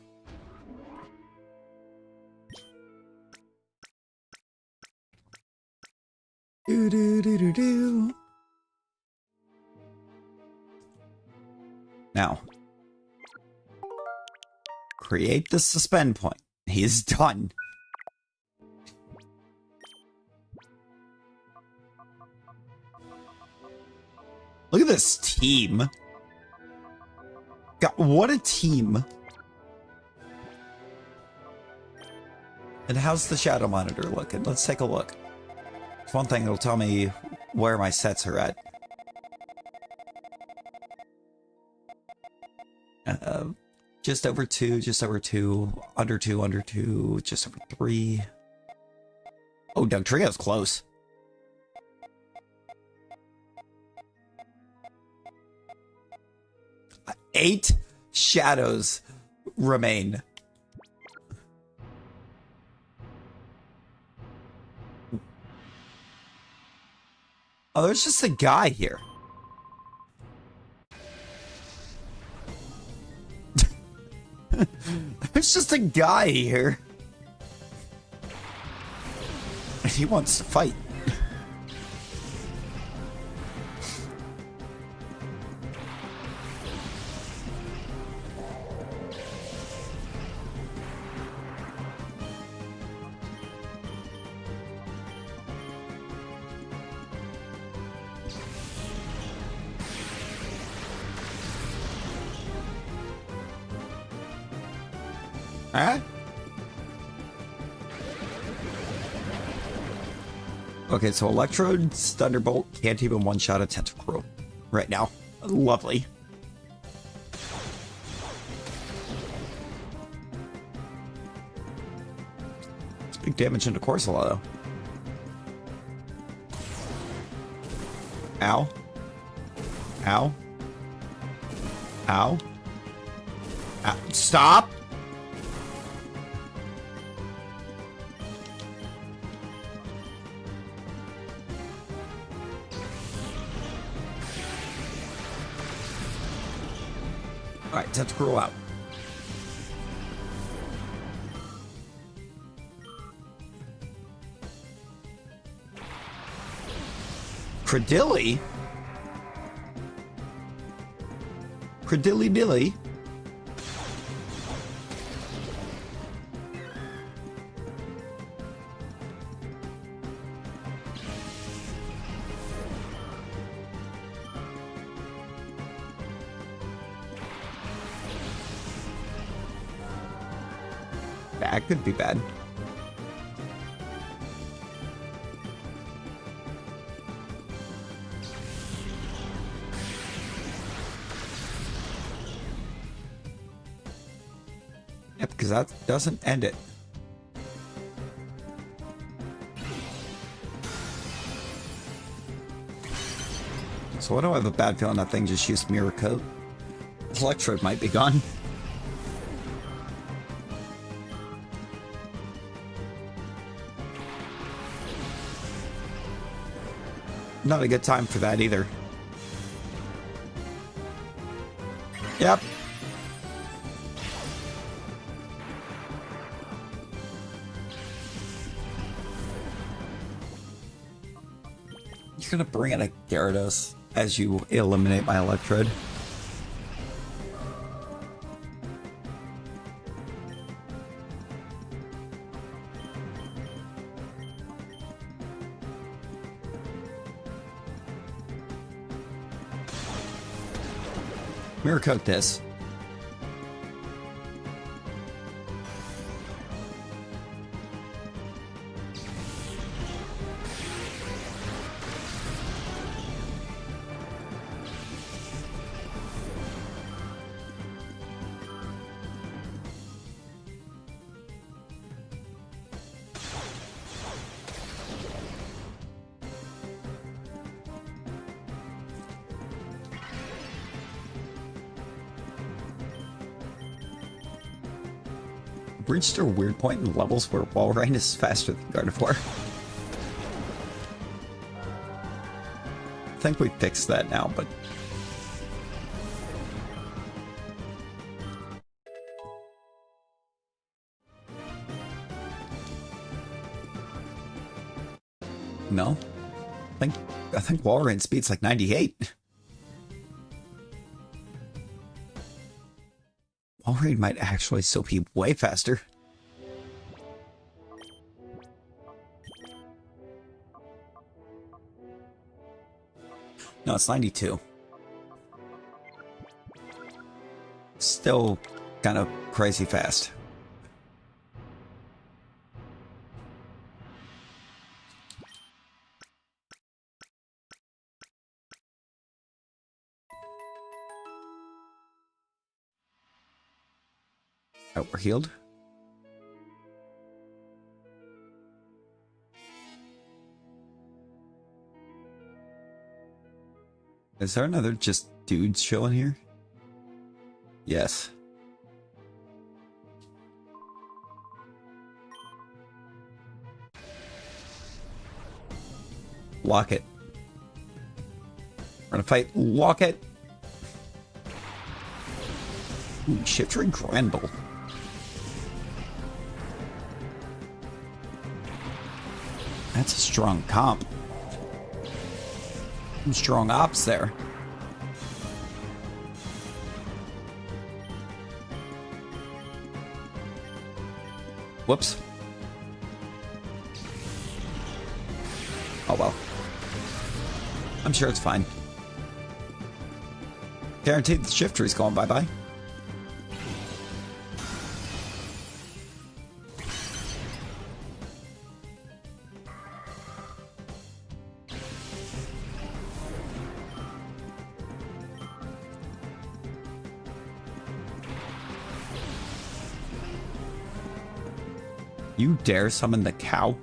Do do do do do. Now, create the suspend point. He's done. Look at this team. God, what a team. And how's the shadow monitor looking? Let's take a look. It's one thing that'll tell me where my sets are at. Just over 2, just over 2, under 2, under 2, just over 3. Oh, Dugtrio's close. Eight shadows remain. Oh, there's just a guy here. There's just a guy here. And he wants to fight. Huh? Okay, so electrode, thunderbolt can't even one-shot a tentacle right now. Lovely. Big damage into Corsola, though. Ow. Ow. Ow. Ow. Stop! Alright, Tentacruel out. Credilly? Credilly Dilly? That could be bad. Yep, because that doesn't end it. So why do I have a bad feeling that thing just used Mirror Coat? Electrode might be gone. Not a good time for that either. Yep. You're gonna bring in a Gyarados as you eliminate my Electrode. Mirror Coat this. Reached a weird point in levels where Walrein is faster than Gardevoir. I think we fixed that now, but... No? I think Walrein speed's like 98. Walrein might actually still be way faster. No, it's 92. Still kind of crazy fast. Alright, we're healed. Is there another just dude chilling here? Yes. Lock it. We're gonna fight Lock it. Ooh, Shifting Grendel. That's a strong comp. Some strong ops there. Whoops. Oh well. I'm sure it's fine. Guaranteed the Shifter's going bye-bye. You dare summon the cow?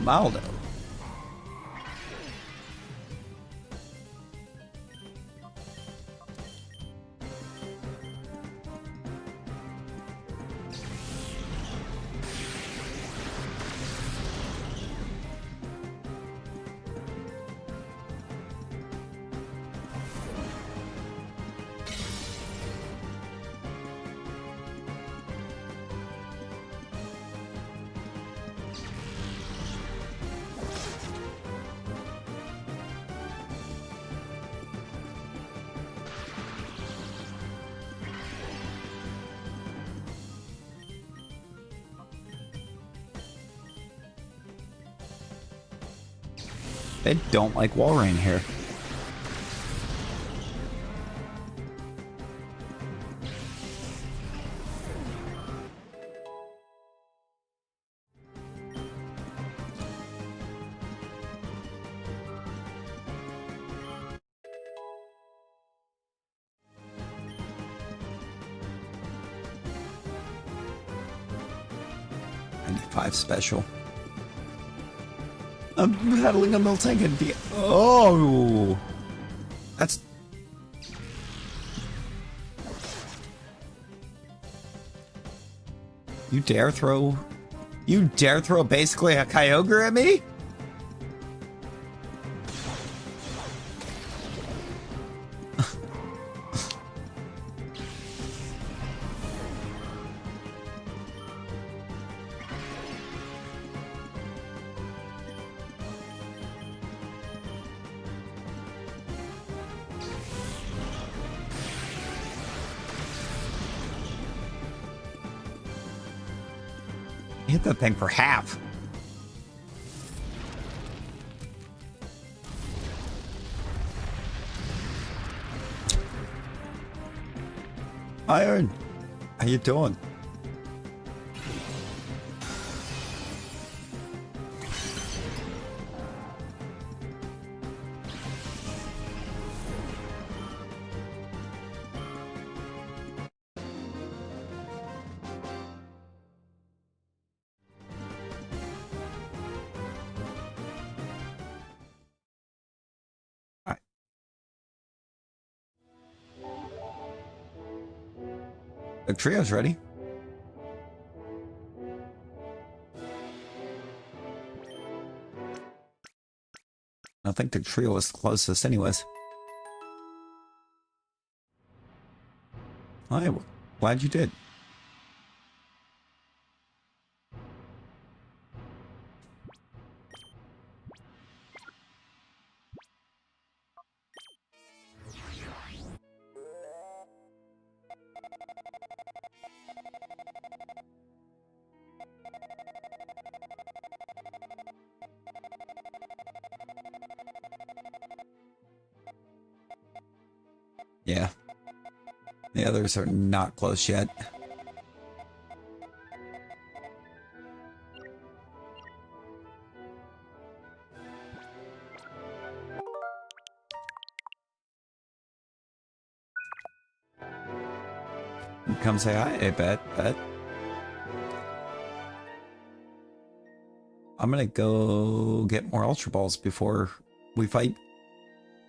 Maldo. They don't like wall rain here. Special. I'm battling a Miltank and oh, that's you dare throw basically a Kyogre at me? Hit that thing for half. Iron, how you doing? The trio's ready. I think the trio was the closest anyways. I'm glad you did. Yeah. The others are not close yet. Come say hi, I bet. I'm gonna go get more Ultra Balls before we fight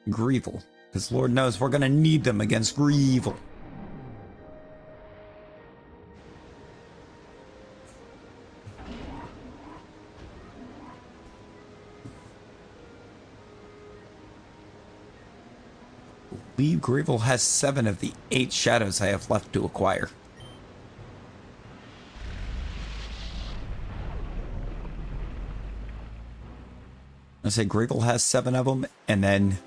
Grieval. Because Lord knows we're gonna need them against Grieval. believe Grieval has 7 of the 8 shadows I have left to acquire. I say Grieval has 7 of them, and then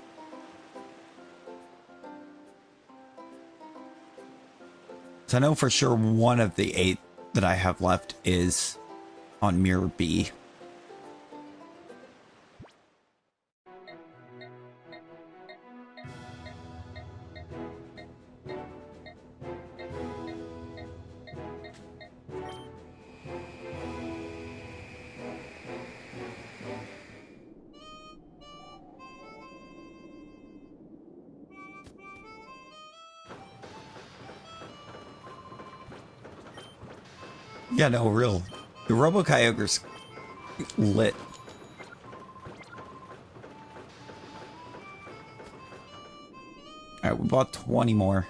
so I know for sure one of the 8 that I have left is on Mirror B. Yeah, no, real. The Robo-Kyogre's lit. Alright, we bought 20 more.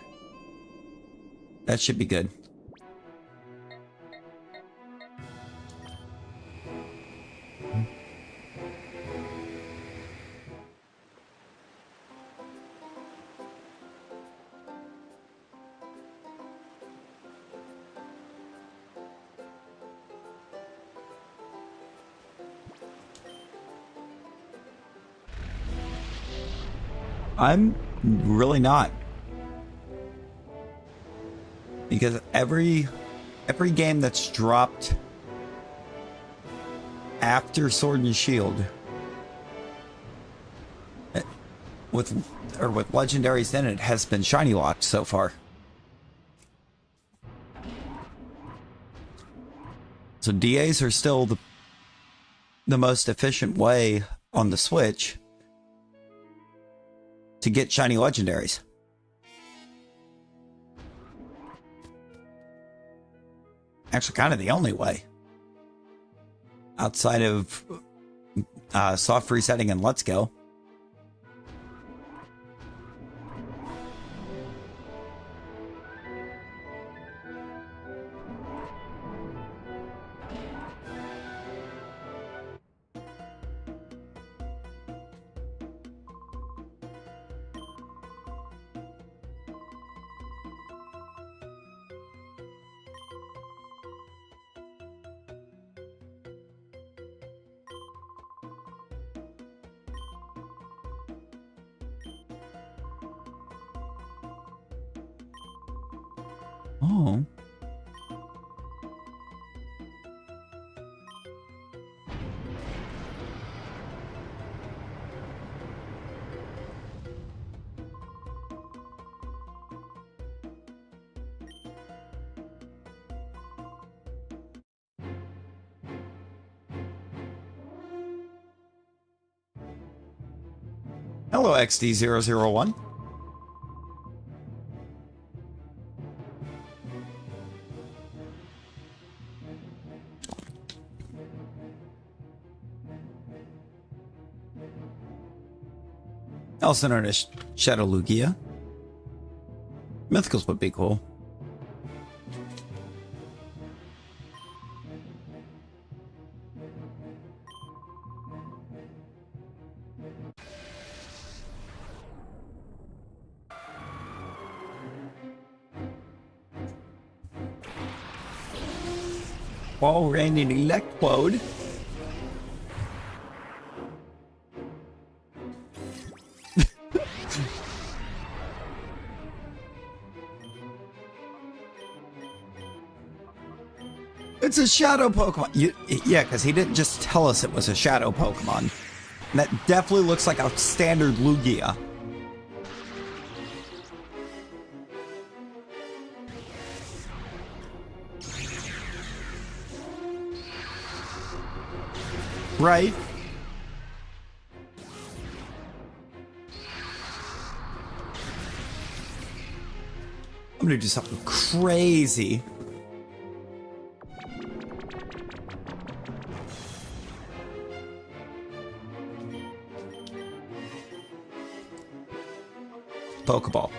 That should be good. I'm really not. Because every game that's dropped after Sword and Shield with legendaries in it has been shiny locked so far. So DAs are still the most efficient way on the Switch to get shiny legendaries. Actually, kind of the only way. Outside of soft resetting and Let's Go. Oh. Hello, XD001. Also known as Shadow Lugia. Mythicals would be cool. Wall ran an electrode. It's a shadow Pokemon. Yeah, because he didn't just tell us it was a shadow Pokemon. And that definitely looks like a standard Lugia. Right? I'm gonna do something crazy. Pokeball.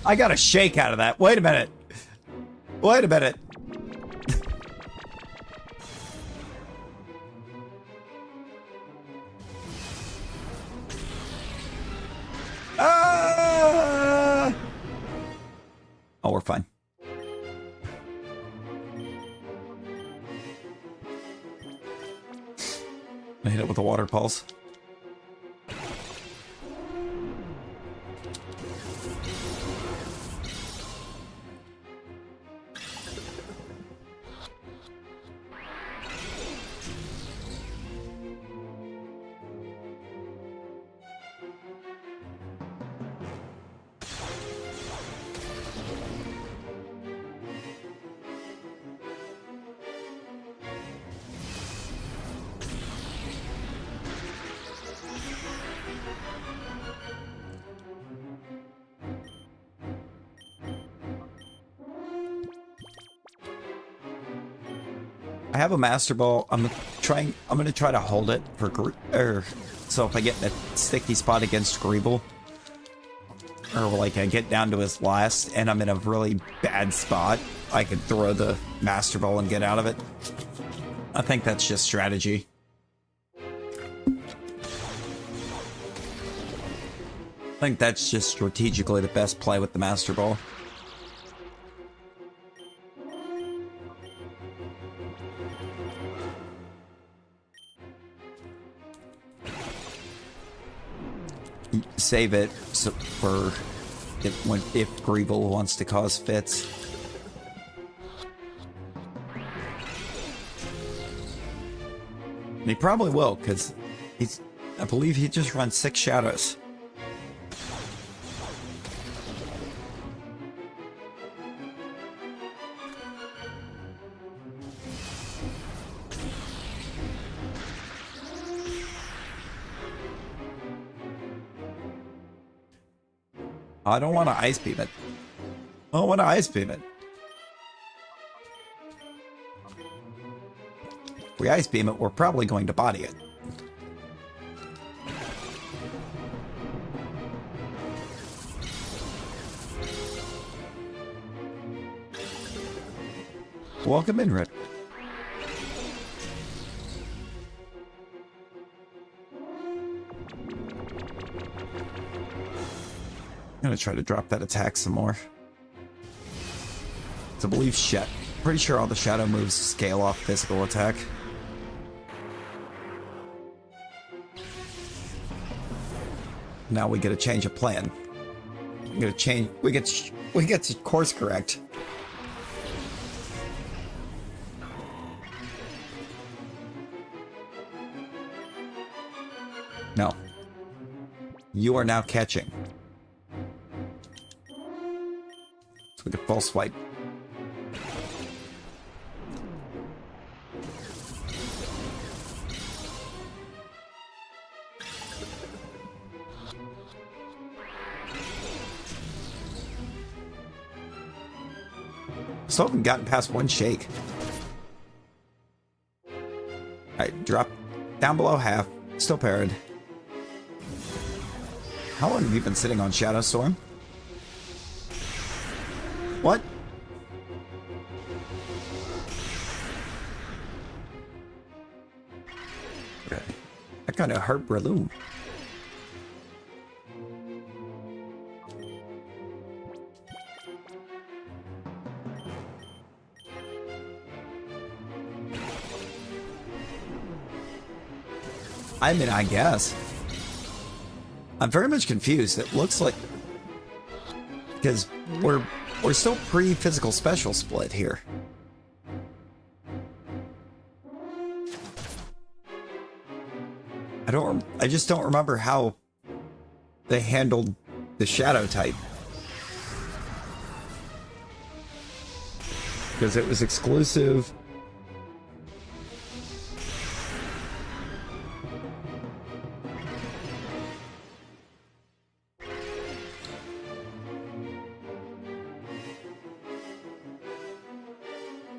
I got a shake out of that. Wait a minute. Wait a minute. Oh, we're fine. I hit it with a water pulse. I have a Master Ball. I'm gonna try to hold it for so if I get in a sticky spot against Grieval, or like I get down to his last and I'm in a really bad spot, I could throw the Master Ball and get out of it. I think that's just strategy. I think that's just strategically the best play with the Master Ball. Save it for if Grieval wants to cause fits. And he probably will, because I believe he just runs 6 shadows. I don't want to ice beam it. I don't want to ice beam it. If we ice beam it, we're probably going to body it. Welcome in, Red. I'm gonna try to drop that attack some more. So I believe pretty sure all the shadow moves scale off physical attack. Now we get a change of plan. We get a change. We get to course correct. No. You are now catching. So we can false swipe. Still haven't gotten past one shake. Alright, drop down below half. Still parried. How long have you been sitting on Shadow Storm? What? Okay. That kind of hurt Breloom. I mean, I guess. I'm very much confused. It looks like... Because we're still pre-physical special split here. I just don't remember how they handled the shadow type. Because it was exclusive.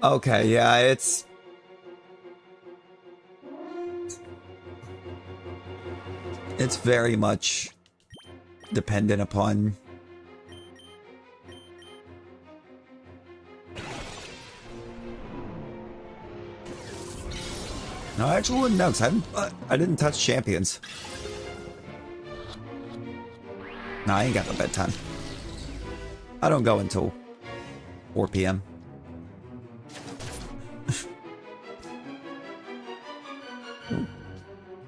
Okay, yeah, it's very much dependent upon No, I actually wouldn't know, because I didn't touch champions. No, I ain't got no bedtime. I don't go until 4 p.m.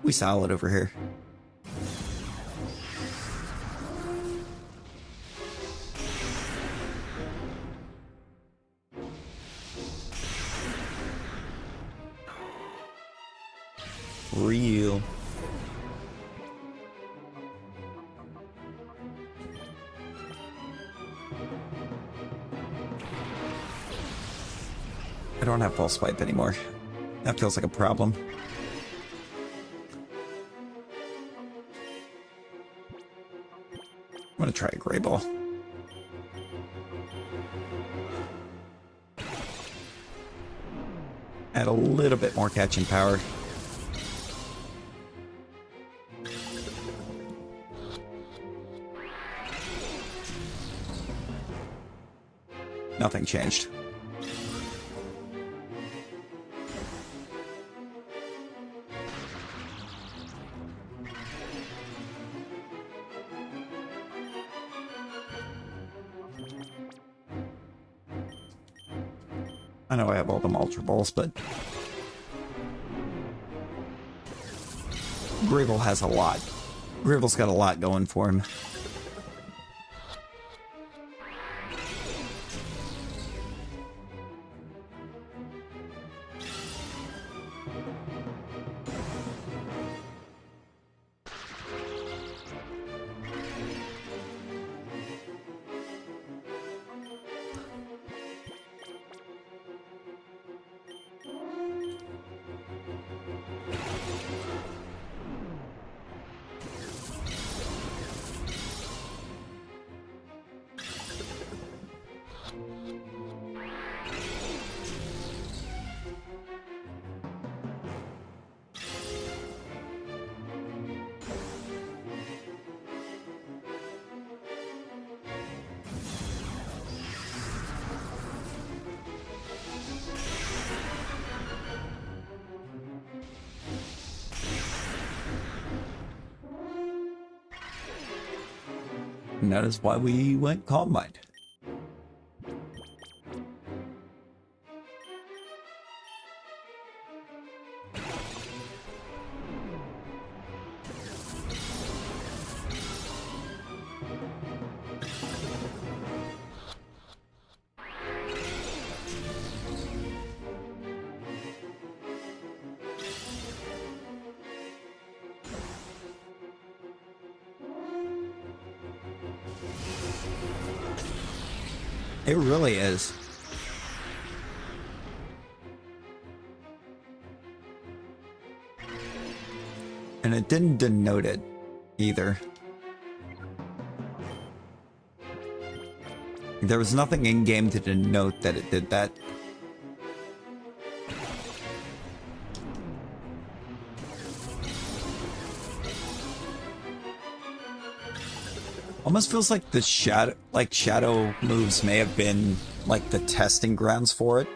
We solid over here. Real. I don't have pulse pipe anymore. That feels like a problem. I'm gonna try a Grieval. Add a little bit more catching power. Nothing changed. I know I have all the Ultra Balls, but Grieval has a lot. Grieval's got a lot going for him. And that is why we went Calm Mind. It really is. And it didn't denote it either. There was nothing in game to denote that it did that. Almost feels like the shadow moves may have been like the testing grounds for it.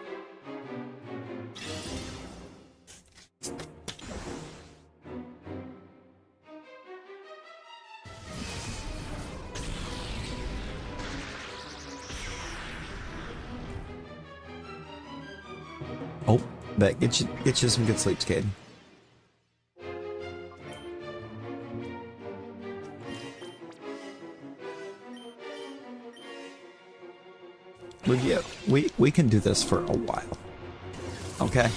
Oh, that get you some good sleep, Cade. Lugia, we can do this for a while. Okay?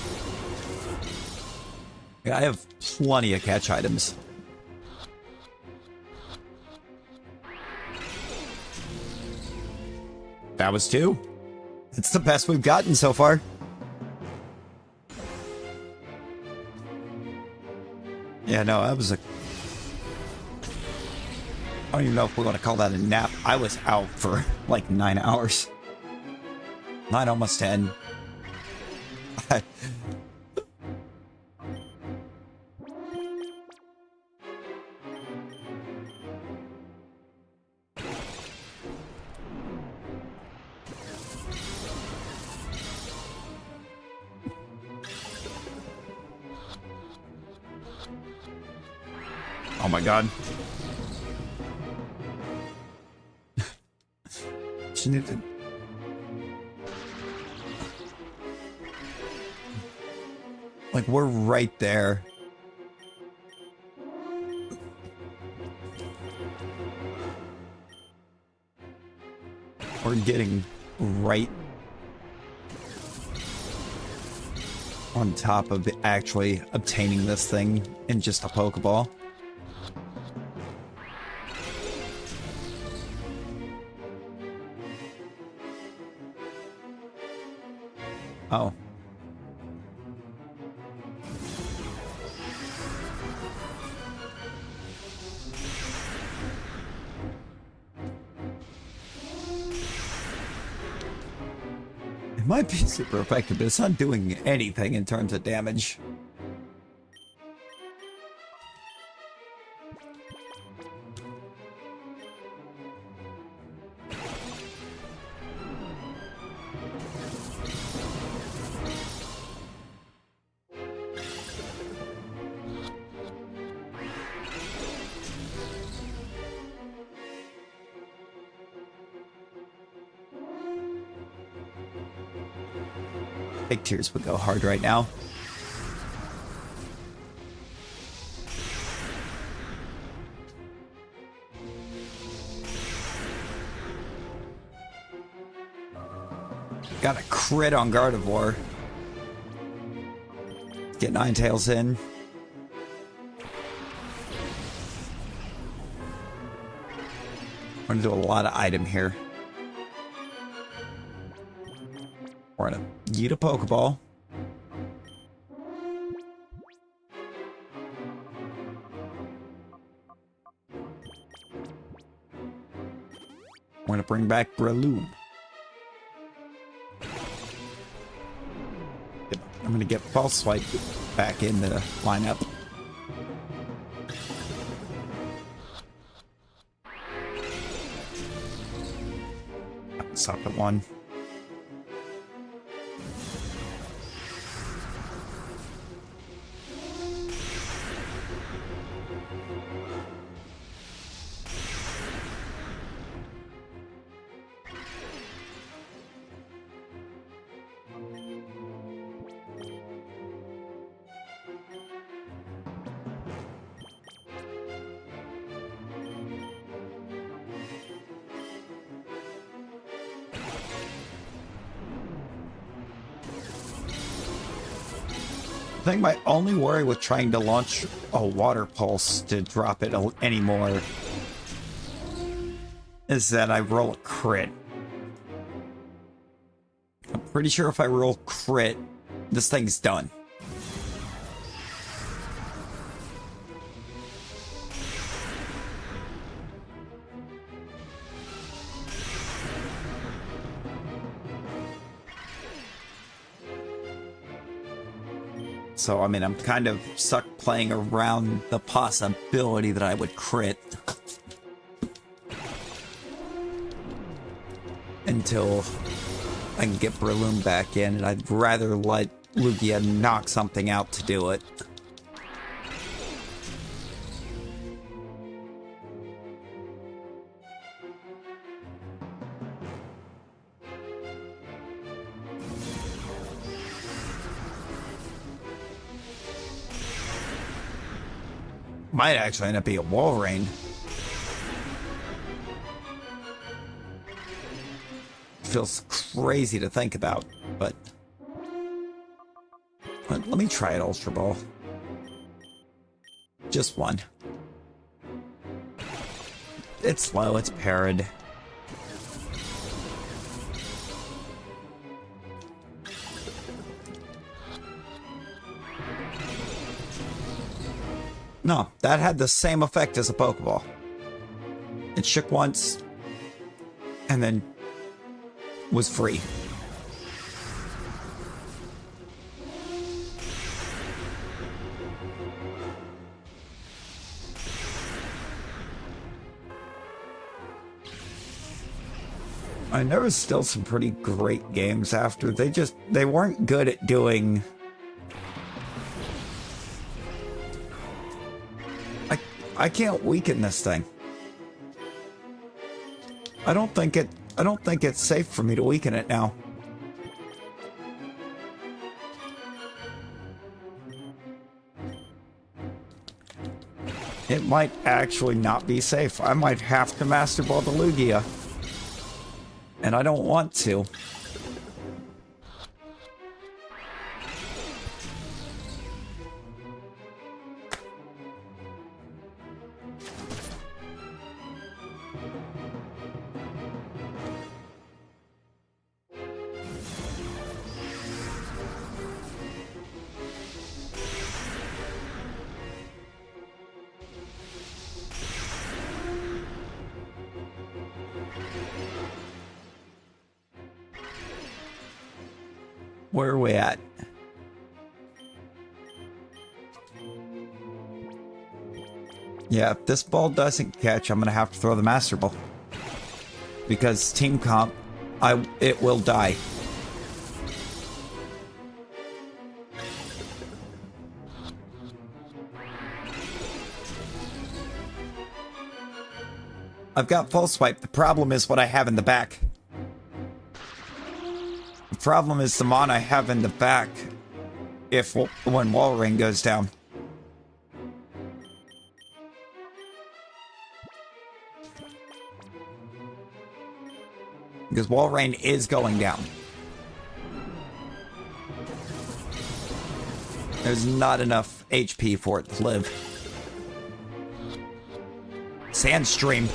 I have plenty of catch items. That was 2. It's the best we've gotten so far. Yeah, no, that was a... I don't even know if we want to call that a nap. I was out for like 9 hours. 9, almost 10. Oh my god. She needed... Like, we're right there. We're getting right on top of actually obtaining this thing in just a Pokeball. Oh. It might be super effective, but it's not doing anything in terms of damage. Big Tears would go hard right now. Got a crit on Gardevoir. Get Ninetales in. I'm gonna do a lot of item here. We're gonna yeet a Pokeball. We're gonna bring back Breloom. I'm gonna get False Swipe back in the lineup. Stop at one. I think my only worry with trying to launch a Water Pulse to drop it anymore is that I roll a crit. I'm pretty sure if I roll crit, this thing's done. So, I mean, I'm kind of stuck playing around the possibility that I would crit until I can get Breloom back in, and I'd rather let Lugia knock something out to do it. Might actually end up being a Wolverine. Feels crazy to think about, but let me try it, Ultra Ball. Just one. It's slow, it's parried. No, that had the same effect as a Pokeball. It shook once, and then was free. And there was still some pretty great games after. They weren't good at doing... I can't weaken this thing. I don't think it's safe for me to weaken it now. It might actually not be safe. I might have to Master Ball the Lugia. And I don't want to. Where are we at? Yeah, if this ball doesn't catch, I'm gonna have to throw the Master Ball. Because team comp, it will die. I've got full swipe. The problem is what I have in the back. The problem is the mon I have in the back when Wall Ring goes down. Because Wall Rain is going down. There's not enough HP for it to live. Sandstream.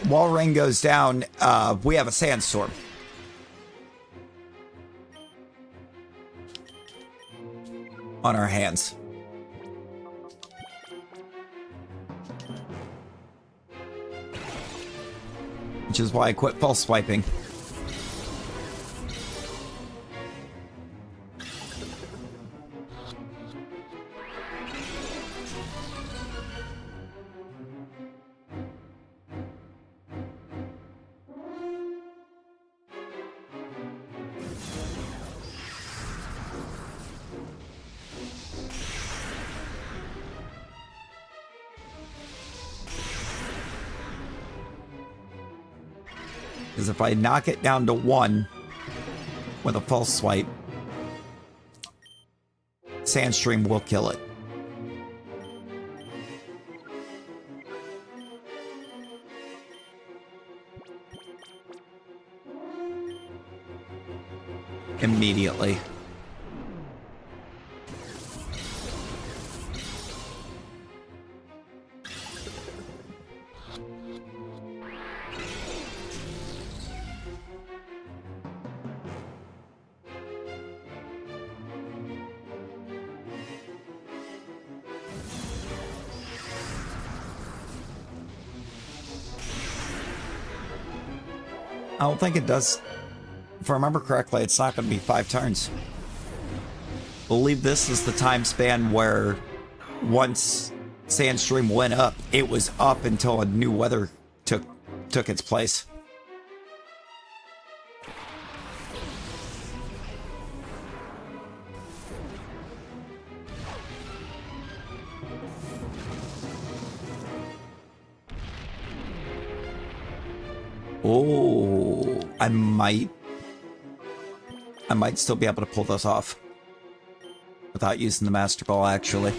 Wall Ring goes down, we have a sandstorm. On our hands. Which is why I quit false swiping. Because if I knock it down to 1 with a false swipe, Sandstream will kill it. Immediately. I don't think it does. If I remember correctly, it's not going to be 5 turns. I believe this is the time span where once Sandstream went up, it was up until a new weather took its place. Oh, I might still be able to pull this off without using the Master Ball, actually.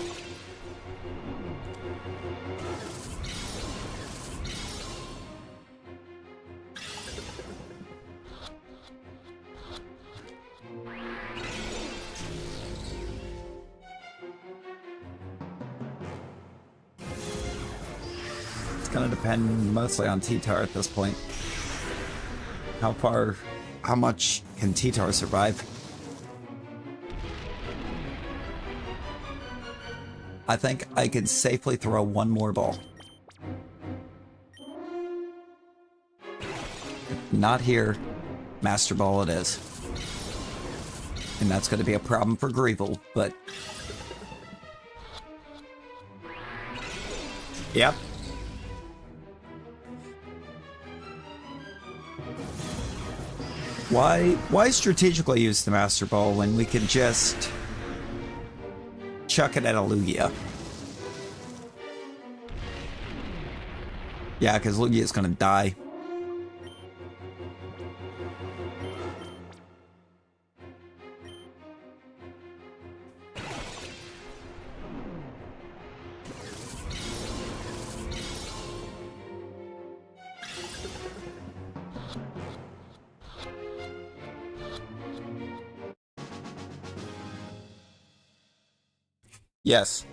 It's gonna depend mostly on T-Tar at this point. How much can T-Tar survive? I think I can safely throw 1 more ball. Not here. Master Ball it is. And that's going to be a problem for Grieval, but... Yep. Why strategically use the Master Ball when we can just chuck it at a Lugia? Yeah, because Lugia is gonna die. Yes.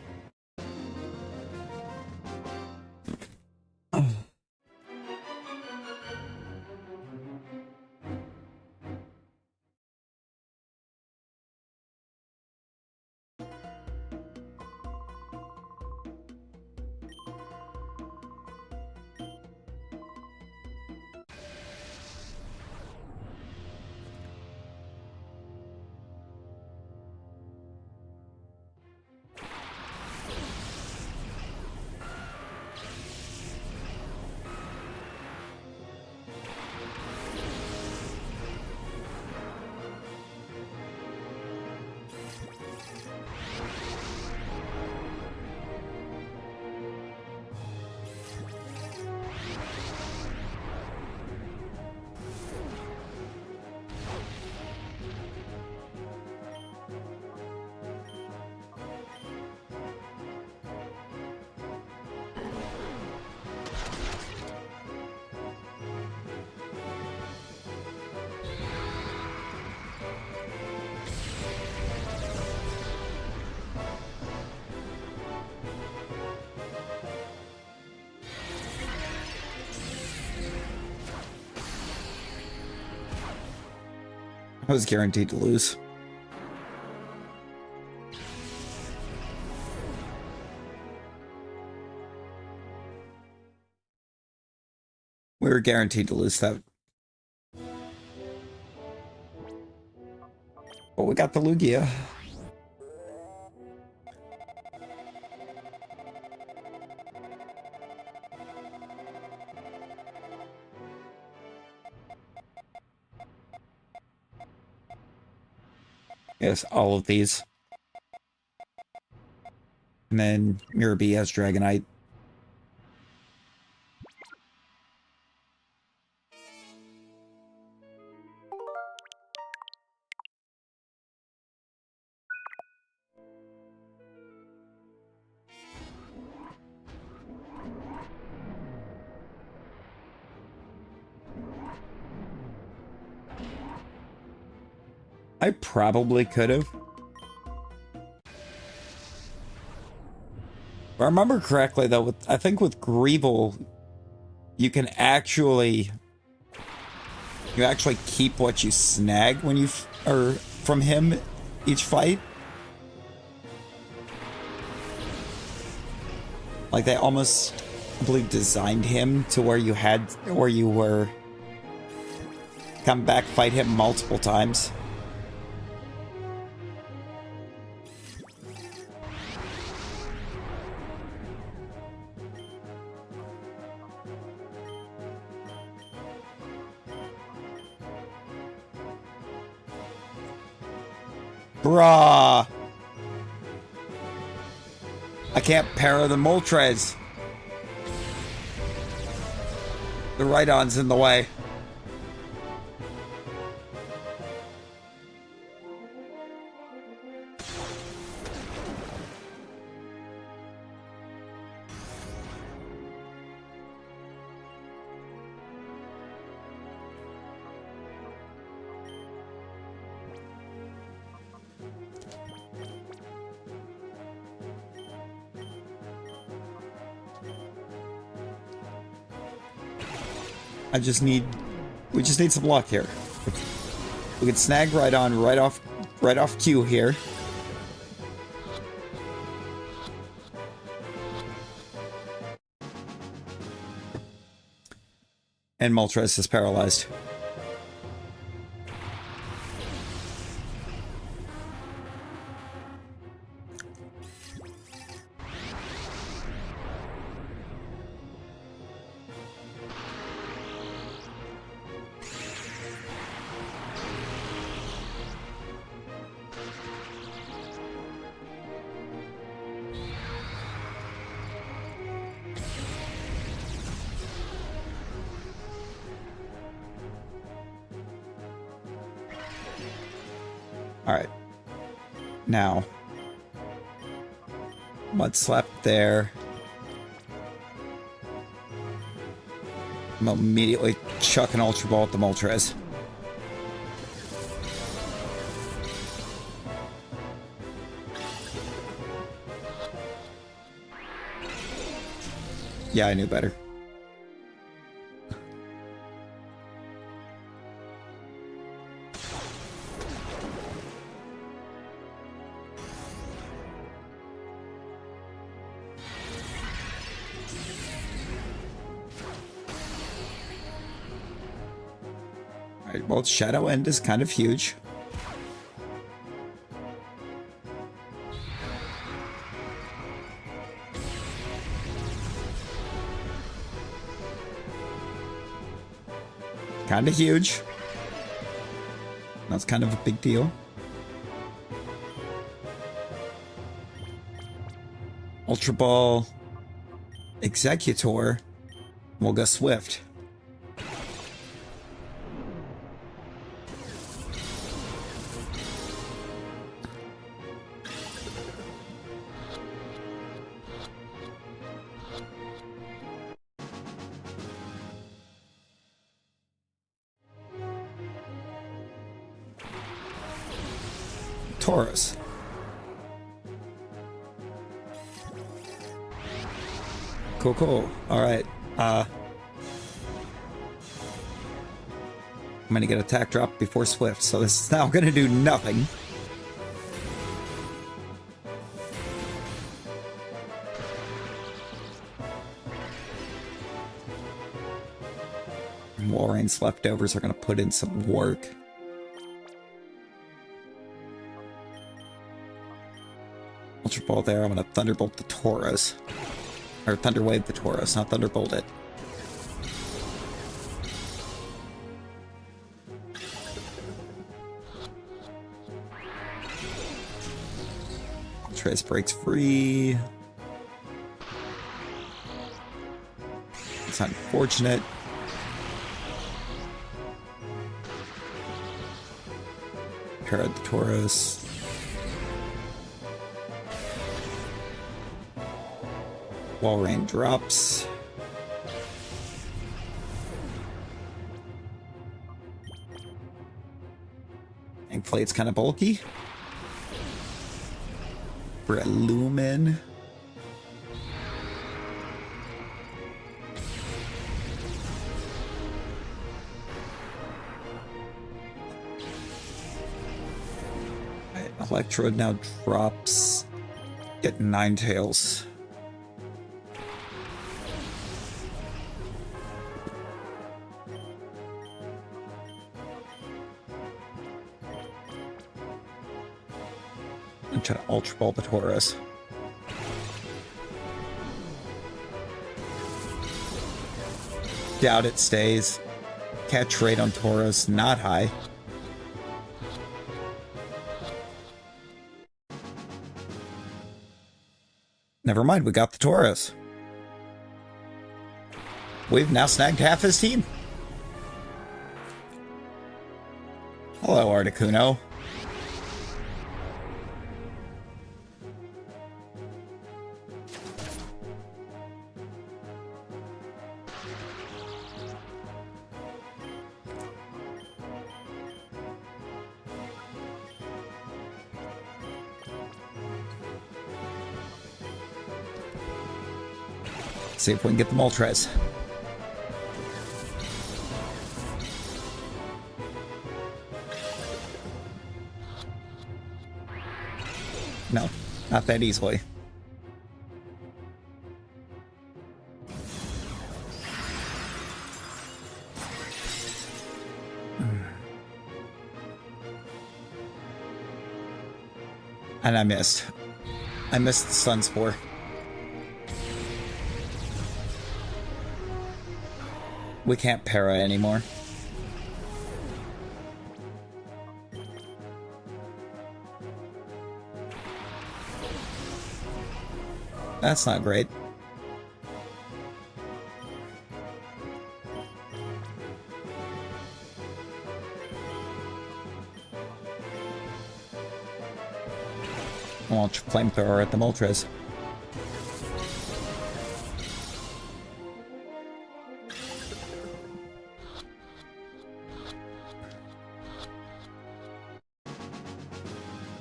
I was guaranteed to lose. We were guaranteed to lose that. But we got the Lugia. Yes, all of these. And then Mirror B has Dragonite. I probably could have. If I remember correctly, though, I think with Grieval, you can actually keep what you snag when you or from him each fight. Like they almost, I believe, designed him to where you were come back, fight him multiple times. Bruh! I can't para the Moltres. The Rhydon's in the way. We just need some luck here. We can snag Rhydon right off cue here. And Moltres is paralyzed. Alright. Now. Mud slap there. I'm immediately chuck an Ultra Ball at the Moltres. Yeah, I knew better. Alright, well, Shadow End is kind of huge. Kind of huge. That's kind of a big deal. Ultra Ball, Executor, we'll go Swift. Taurus. Cool, cool. Alright. I'm gonna get attack drop before Swift, so this is now gonna do nothing. Walreign's leftovers are gonna put in some work. Ultra Ball there, I'm gonna Thunderbolt the Tauros. Or Thunderwave the Tauros, not Thunderbolt it. Trace breaks free. It's unfortunate. Para the Tauros. Walreign drops. Inflate's kind of bulky. Lumen. Right, Electrode now drops. Get 9 tails. Try to Ultra Ball the Tauros. Doubt it stays. Catch rate on Tauros, not high. Never mind, we got the Tauros. We've now snagged half his team. Hello, Articuno. See if we can get the Moltres. No, not that easily. And I missed. I missed the Sun Spore. We can't para anymore. That's not great. Launch a flamethrower at the Moltres.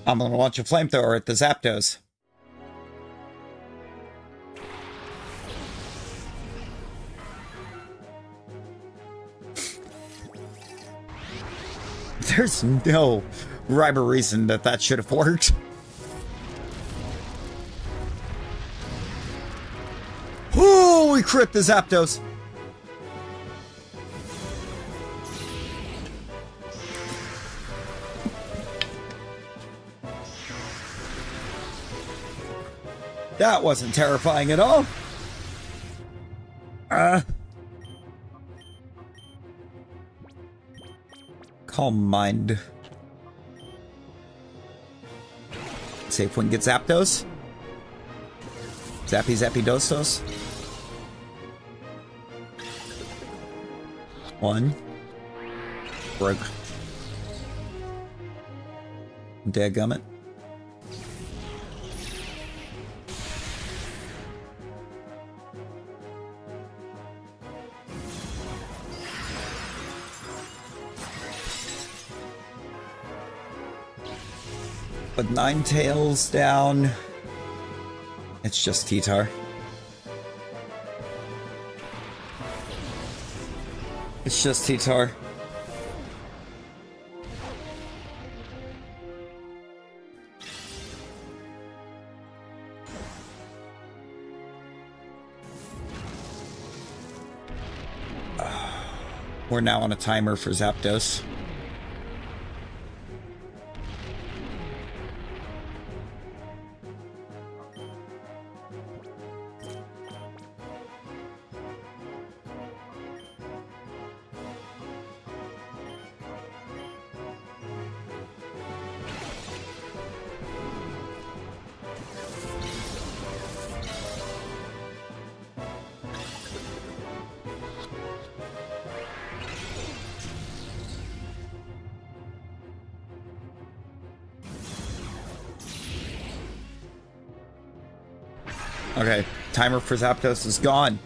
I'm gonna launch a flamethrower at the Zapdos. There's no rhyme or reason that that should have worked. Oh, we crit the Zapdos. That wasn't terrifying at all. Calm mind. See if we can get Zapdos. Zappy Zappy Dostos. 1. Broke. Dadgummit. With Ninetales down, it's just T-Tar. It's just T-Tar. We're now on a timer for Zapdos. Okay, timer for Zapdos is gone.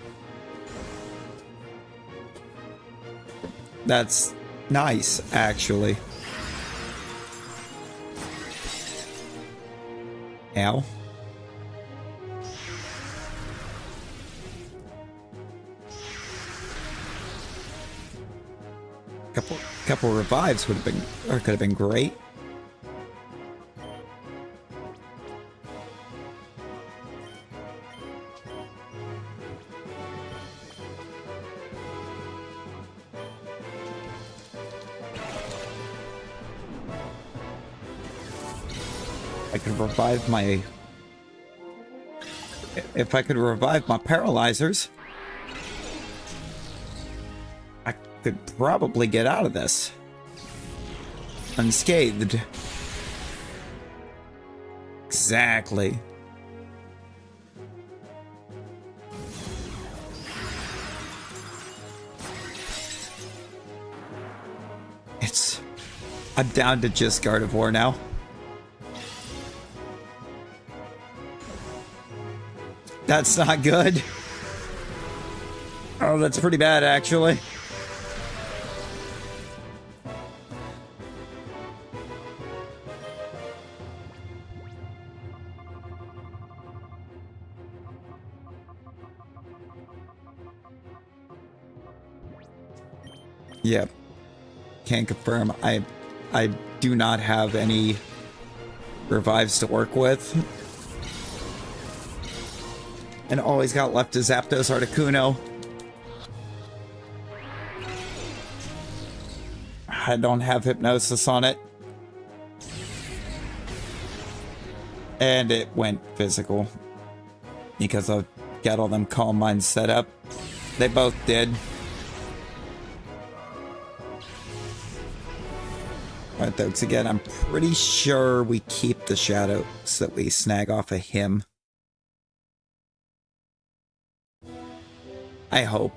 That's nice, actually. Ow. Couple revives would have been, or could have been great. I could revive my... If I could revive my paralyzers, I could probably get out of this unscathed. Exactly. I'm down to just Gardevoir now. That's not good. Oh, that's pretty bad, actually. Yep. Can confirm. I do not have any revives to work with. And all he's got left is Zapdos Articuno. I don't have Hypnosis on it. And it went physical. Because I've got all them Calm Minds set up. They both did. Alright, folks, again, I'm pretty sure we keep the shadows that we snag off of him. I hope.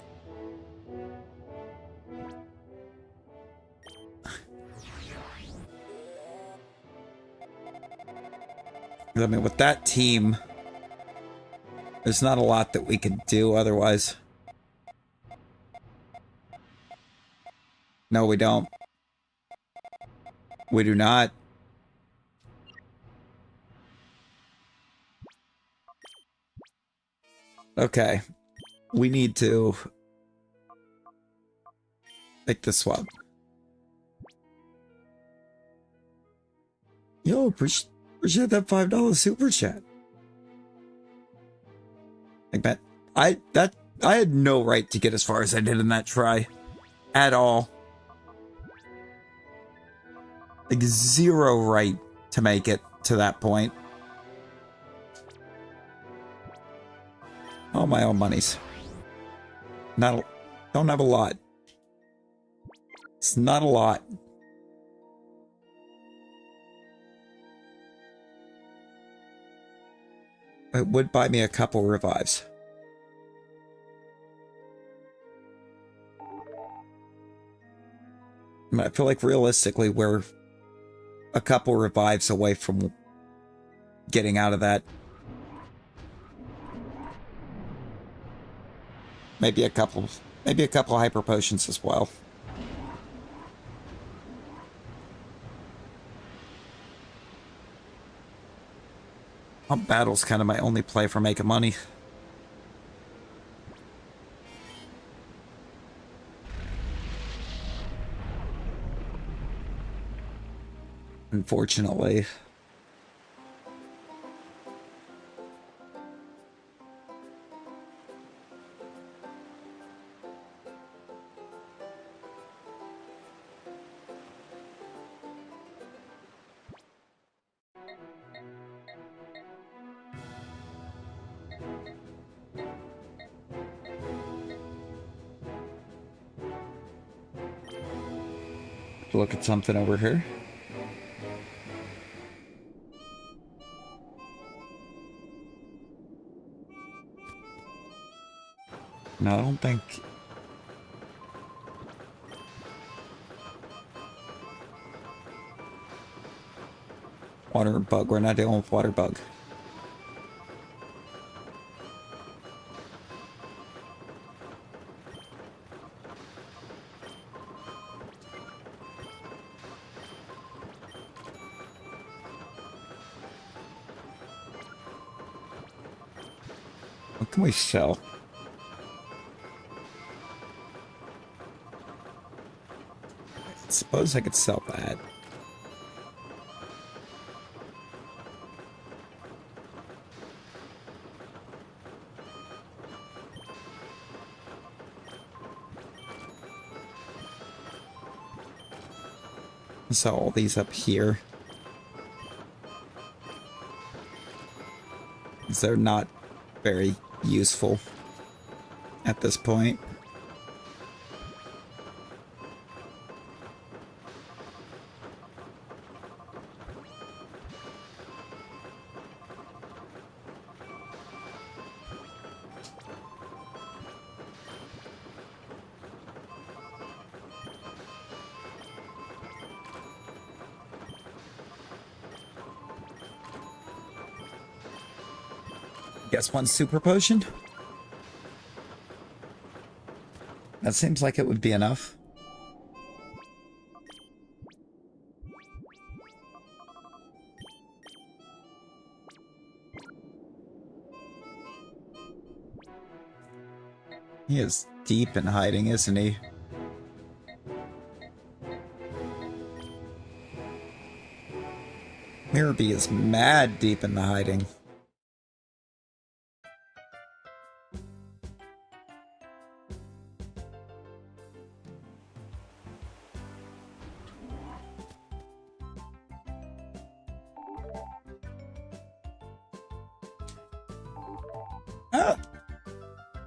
I mean, with that team, there's not a lot that we could do otherwise. No, we don't. We do not. Okay. We need to make the swap. Yo, appreciate that $5 super chat. Like that, I had no right to get as far as I did in that try. At all. Like zero right to make it to that point. All my own monies. Don't have a lot. It's not a lot. It would buy me a couple revives. I feel like realistically we're a couple revives away from getting out of that. Maybe a couple hyper potions as well. Battle's kind of my only play for making money. Unfortunately. Look at something over here. No, I don't think... Water bug. We're not dealing with water bug. What can we sell? I suppose I could sell that. Sell all these up here. Because they're not very useful at this point. Guess one super potion? That seems like it would be enough. He is deep in hiding, isn't he? Mirabee is mad deep in the hiding.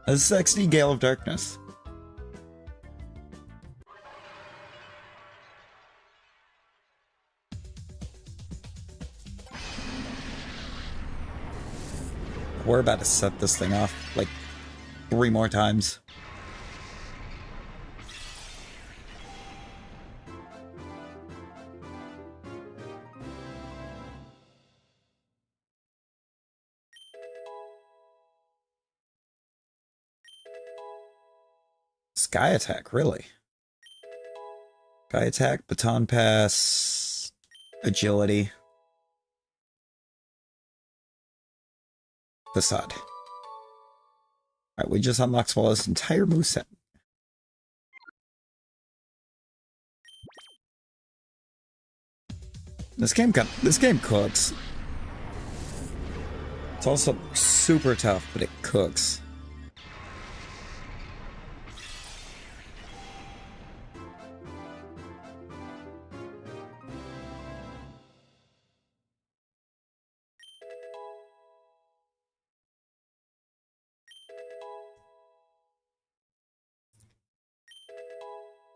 A sexy Gale of Darkness. We're about to set this thing off like 3 more times. Sky attack, really? Sky attack, baton pass, agility, facade. Alright, we just unlocked Swallow's entire moveset. This game cooks. It's also super tough, but it cooks.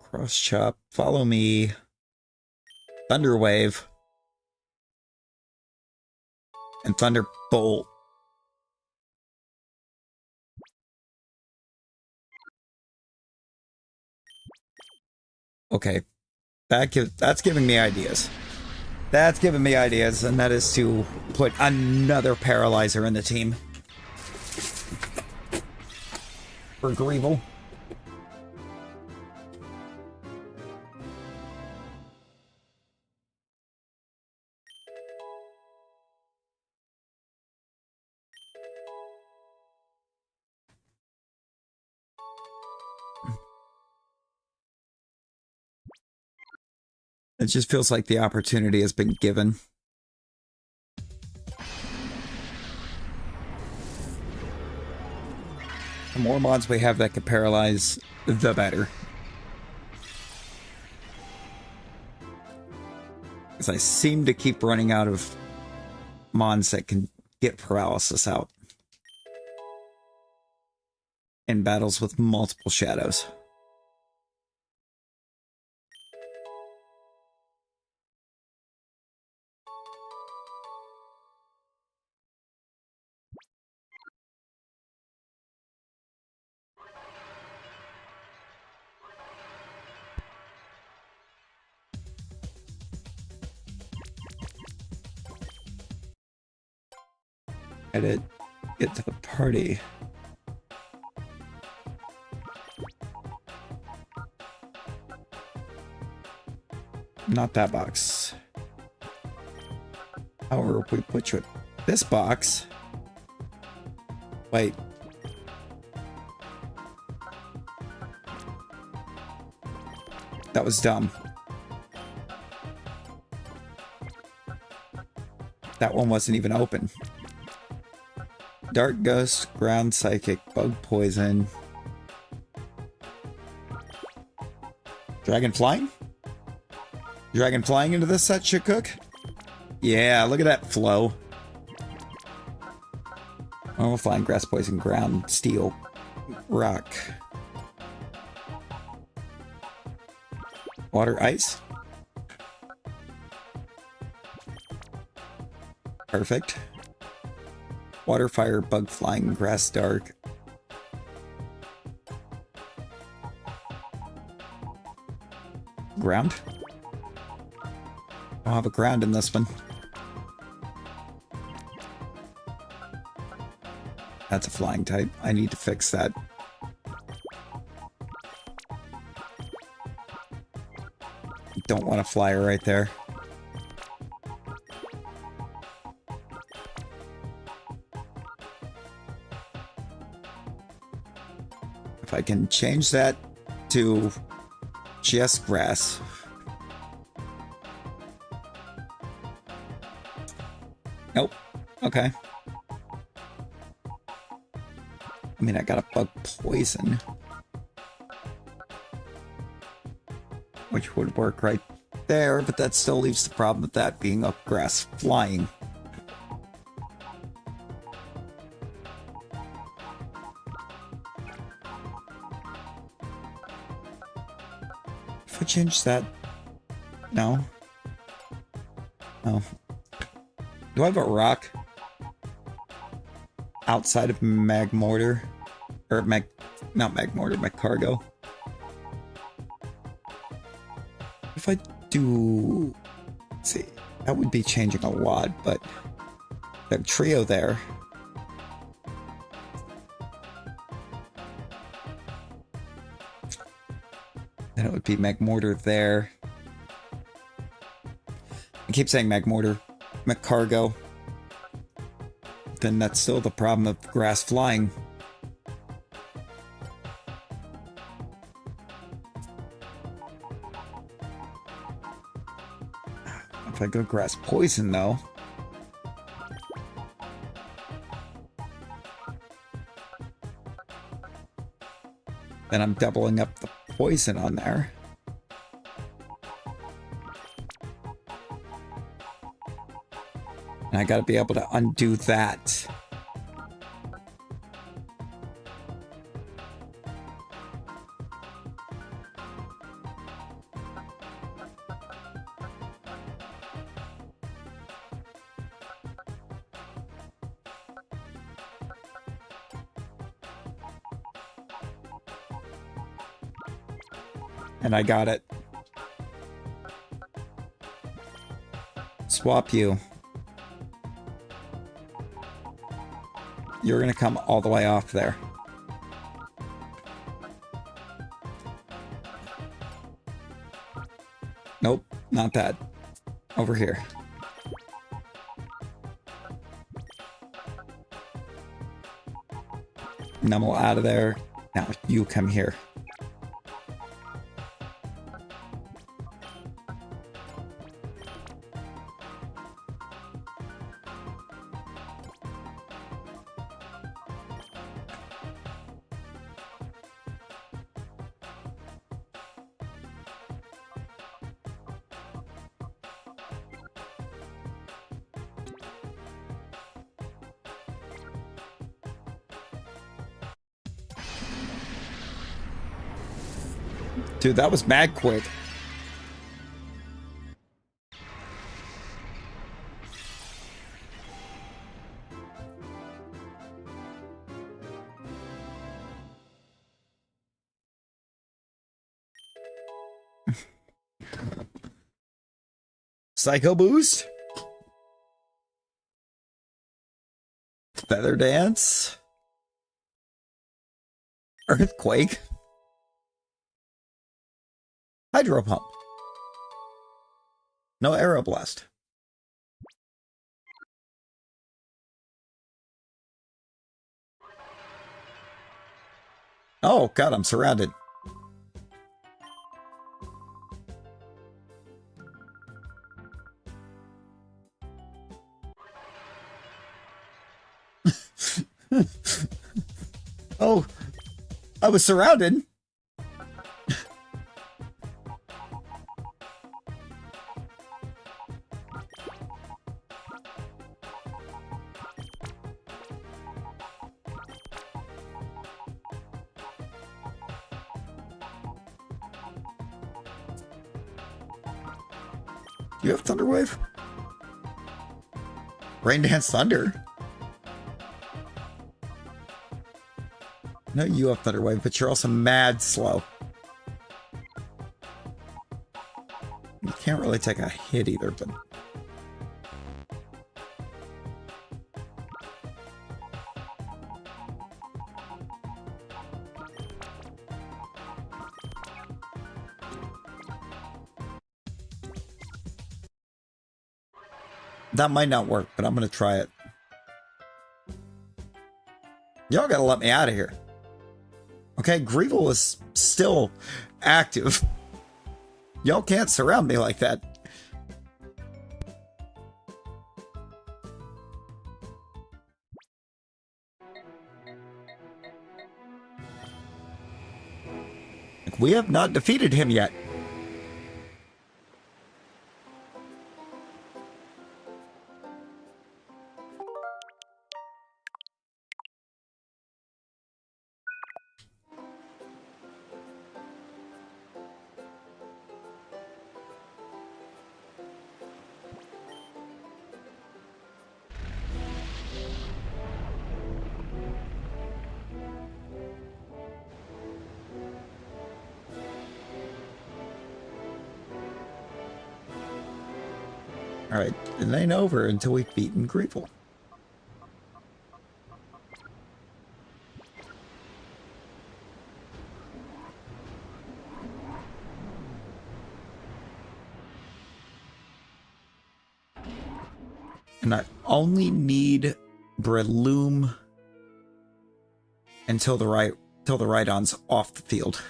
Cross chop, follow me. Thunder wave. And thunderbolt. Okay. That's giving me ideas. That's giving me ideas, and that is to put another paralyzer in the team. For Grieval. It just feels like the opportunity has been given. The more mods we have that can paralyze, the better. Because I seem to keep running out of mons that can get paralysis out in battles with multiple shadows. Edit, get to the party. Not that box. However, if we put you in this box... Wait. That was dumb. That one wasn't even open. Dark Ghost, Ground Psychic, Bug Poison. Dragon Flying? Dragon Flying into this set should cook? Yeah, look at that flow. Oh, Flying, Grass, Poison, Ground, Steel, Rock. Water, Ice. Perfect. Water, Fire, Bug, Flying, Grass, Dark. Ground? I don't have a ground in this one. That's a flying type. I need to fix that. Don't want a flyer right there. If I can change that to just grass. Nope. Okay. I mean, I got a bug poison, which would work right there, but that still leaves the problem with that being a grass flying. If I change that, no. Oh. Do I have a rock outside of Mag Mortar? Or not Mag Mortar, Mag Cargo. If I do, let's see, that would be changing a lot, but that trio there. Then it would be McMortar there. I keep saying McMortar. McCargo. Then that's still the problem of grass flying. If I go grass poison, though... then I'm doubling up the poison on there. And I gotta be able to undo that. And I got it. Swap you. You're gonna come all the way off there. Nope, not that. Over here. Numble out of there. Now you come here. Dude, that was mad quick. Psycho Boost. Feather Dance. Earthquake. Hydro Pump. No Arrow Blast. Oh, God, I'm surrounded. Oh, I was surrounded. You have Thunder Wave? Rain Dance Thunder? No, you have Thunder Wave, but you're also mad slow. You can't really take a hit either, but... that might not work, but I'm gonna try it. Y'all gotta let me out of here. Okay, Grieval is still active. Y'all can't surround me like that. We have not defeated him yet. Alright, it ain't over until we've beaten Grieval. And I only need Breloom until the Rhydon's off the field.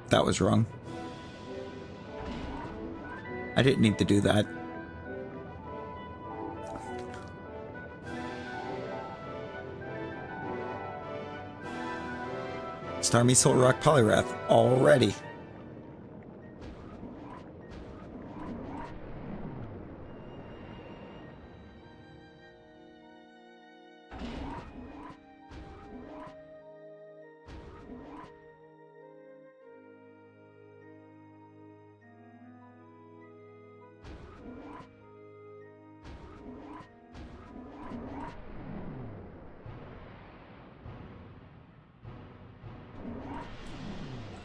That was wrong. I didn't need to do that. Starmie Soul Rock Poliwrath already.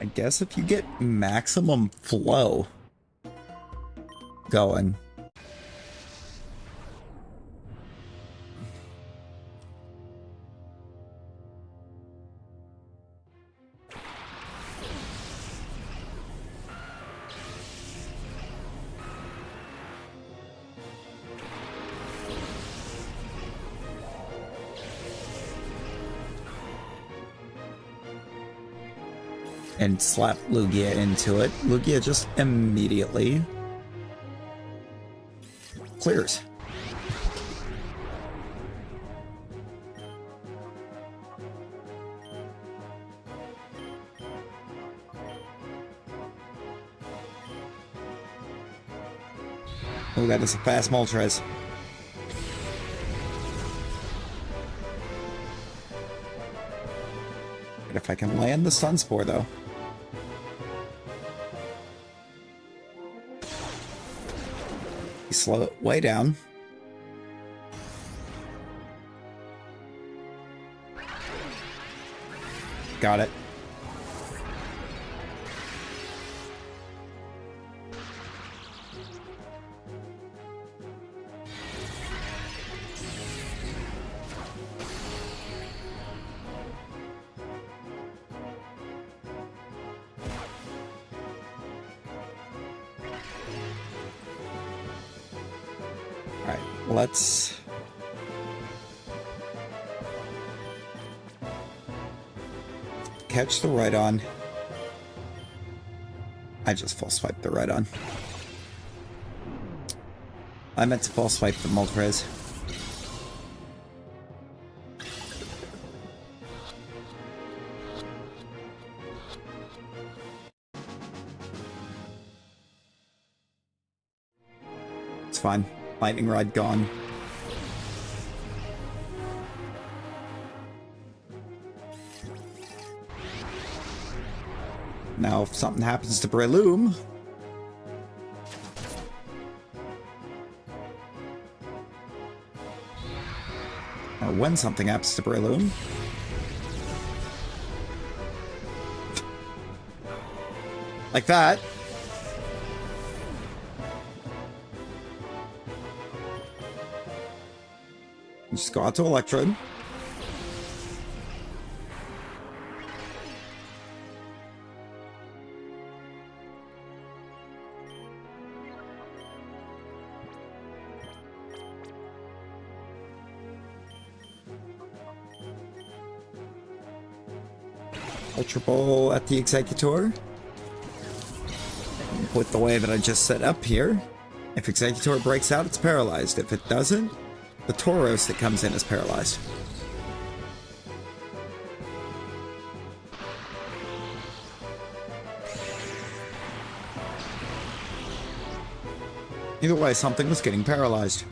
I guess if you get maximum flow going. And slap Lugia into it. Lugia just immediately clears. Oh, that is a fast Moltres. But if I can land the Sunspore, though. Slow it way down. Got it. Let's catch the Rhydon. I just full swiped the Rhydon. I meant to full swipe the Moltres. It's fine. Lightning Rod gone. Now, if something happens to Breloom, or when something happens to Breloom, like that. Just go out to Electrode. Ultra Ball at the Executor. With the way that I just set up here, if Executor breaks out, it's paralyzed. If it doesn't, the Tauros that comes in is paralyzed. Either way, something was getting paralyzed.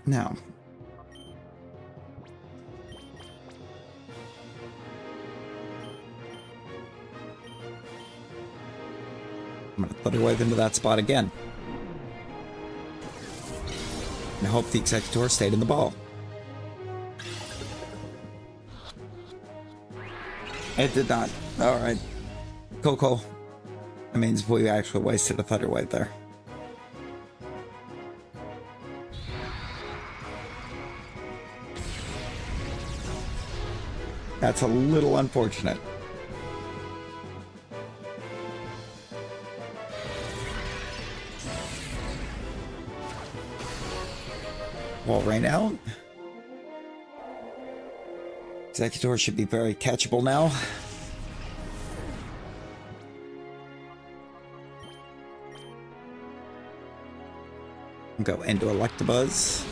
Now, I'm going to Thunder Wave into that spot again. And I hope the Executor stayed in the ball. It did not. Alright. Cool. That means we actually wasted a Thunder Wave there. That's a little unfortunate. Well, right now, Executor should be very catchable now. Go into Electabuzz.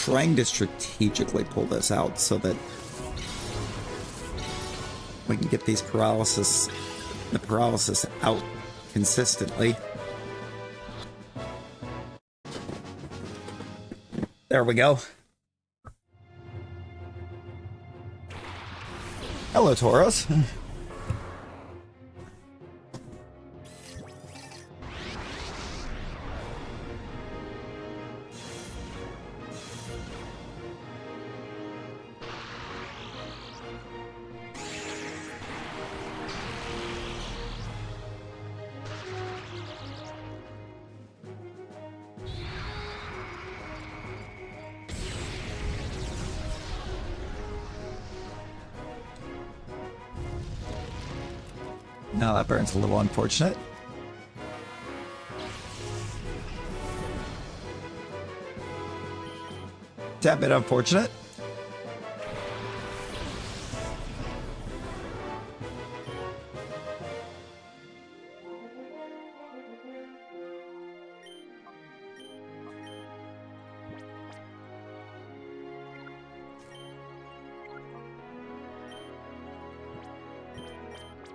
Trying to strategically pull this out so that we can get the paralysis out consistently. There we go. Hello, Tauros. Now that burn's a little unfortunate. Tad bit unfortunate.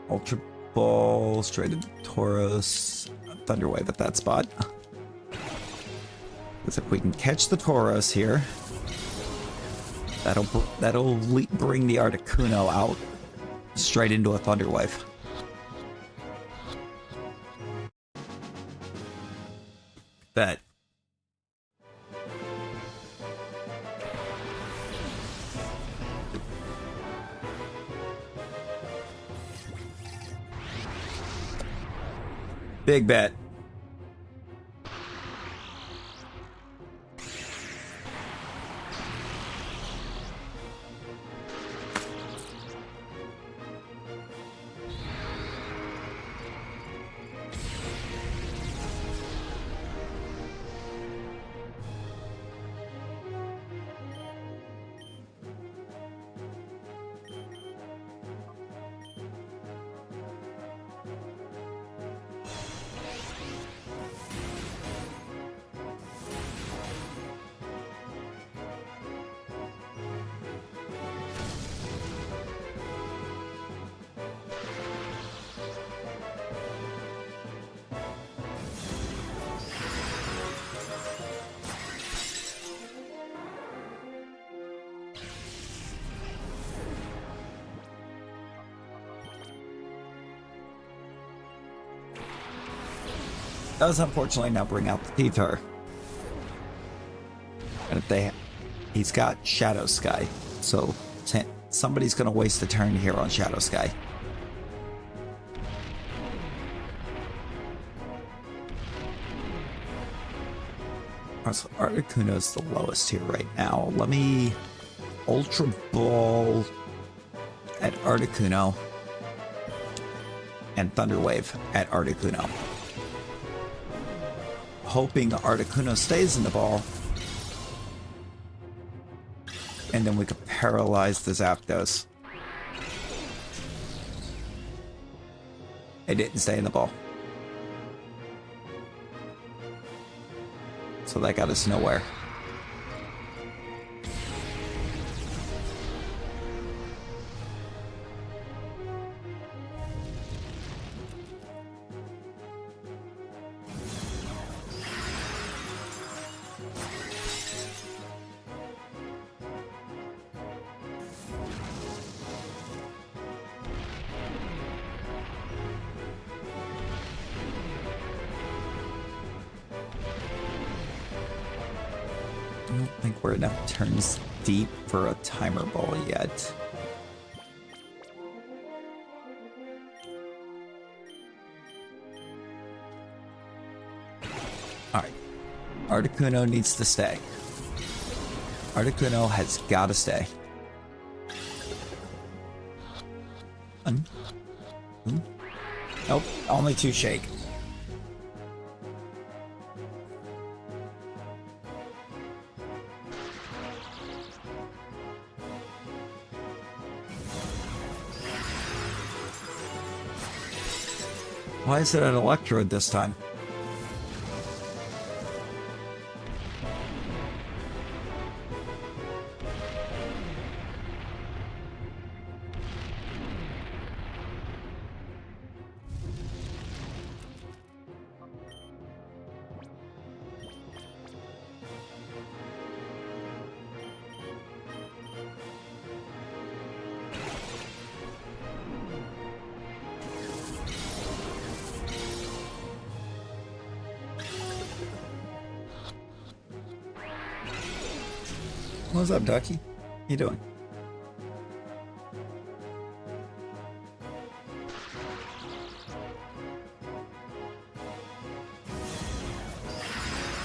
Ultra Ball, straight into Tauros, Thunderwave at that spot. Because if we can catch the Tauros here, that'll bring the Articuno out straight into a Thunderwave. Bet. Big bet. Does unfortunately now bring out the P-Tar. And if he's got Shadow Sky, so somebody's going to waste a turn here on Shadow Sky. So Articuno's the lowest here right now. Let me Ultra Ball at Articuno and Thunderwave at Articuno. Hoping Articuno stays in the ball. And then we could paralyze the Zapdos. It didn't stay in the ball. So that got us nowhere. I don't think we're enough turns deep for a timer ball yet. Alright. Articuno needs to stay. Articuno has gotta stay. Nope, only 2 shake. Why is it an electrode this time? What's up, Ducky? How you doing?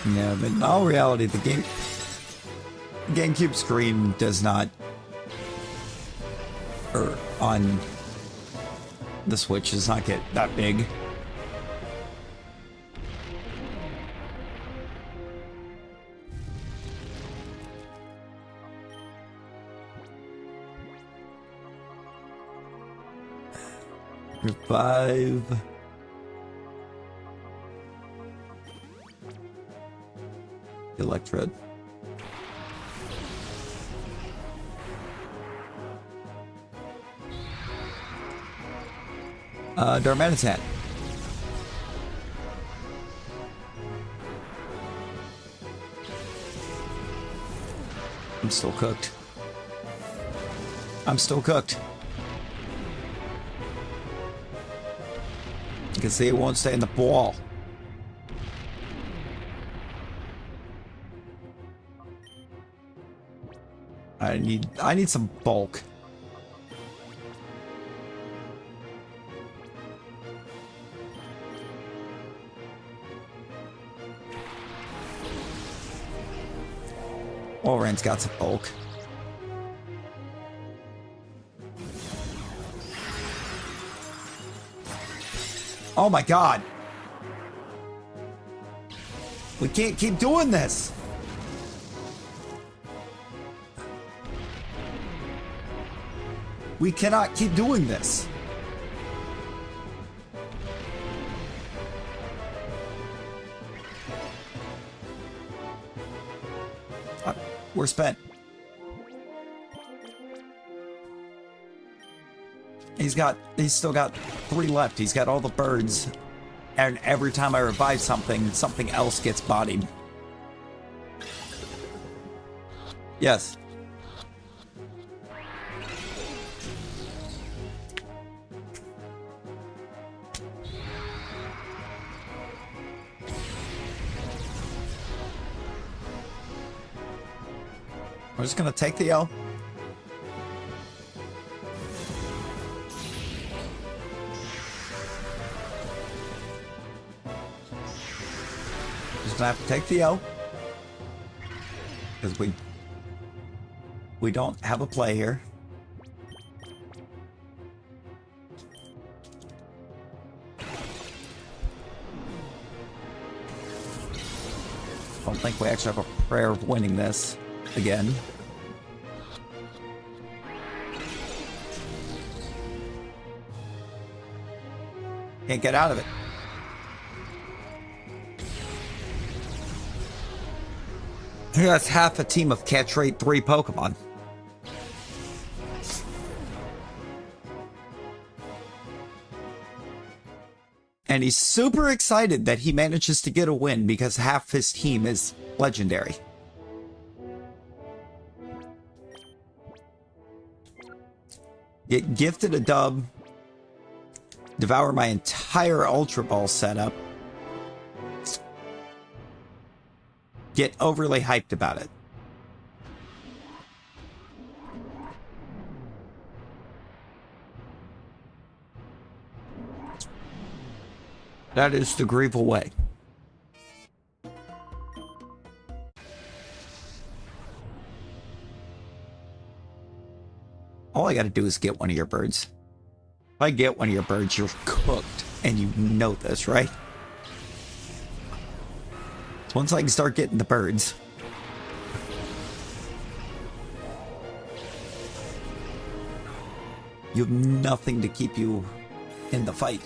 Yeah, but in all reality, the GameCube screen does not, or on the Switch does not get that big. Revive. Electrode. Darmanitan. I'm still cooked. I'm still cooked. You can see it won't stay in the ball. I need some bulk. Walrein's got some bulk. Oh my god. We can't keep doing this. We cannot keep doing this. We're spent. He's still got 3 left. He's got all the birds. And every time I revive something, something else gets bodied. Yes. We're just gonna take the L. Just gonna have to take the L. Because we don't have a play here. Don't think we actually have a prayer of winning this again. Can't get out of it. He has half a team of catch rate 3 Pokemon. And he's super excited that he manages to get a win because half his team is legendary. Get gifted a dub. Devour my entire Ultra Ball setup. Get overly hyped about it. That is the Grieval way. All I gotta do is get one of your birds. If I get one of your birds, you're cooked. And you know this, right? Once I can start getting the birds. You have nothing to keep you in the fight.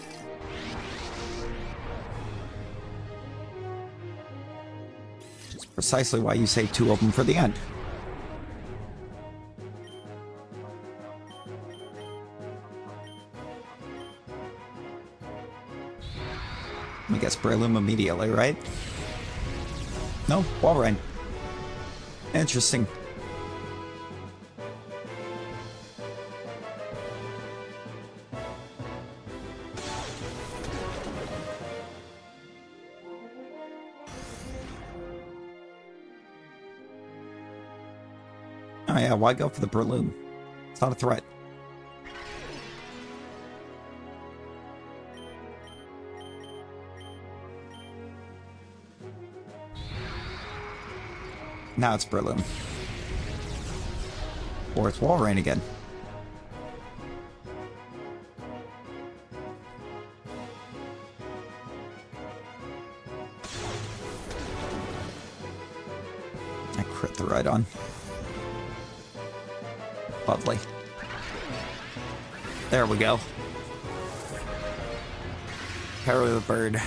It's precisely why you save 2 of them for the end. I guess Breloom immediately, right? No, Walrein. Interesting. Oh yeah, why go for the Breloom? It's not a threat. Now it's Breloom. Or it's Walrein again. I crit the right on. Lovely. There we go. Carry the bird.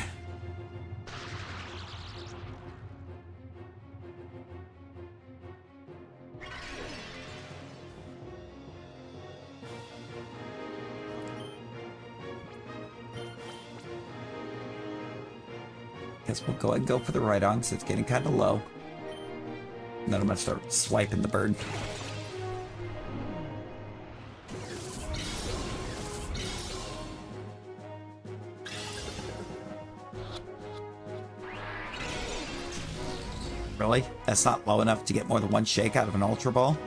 Guess we'll go ahead and go for the right on since it's getting kind of low. And then I'm going to start swiping the bird. Really? That's not low enough to get more than 1 shake out of an Ultra Ball?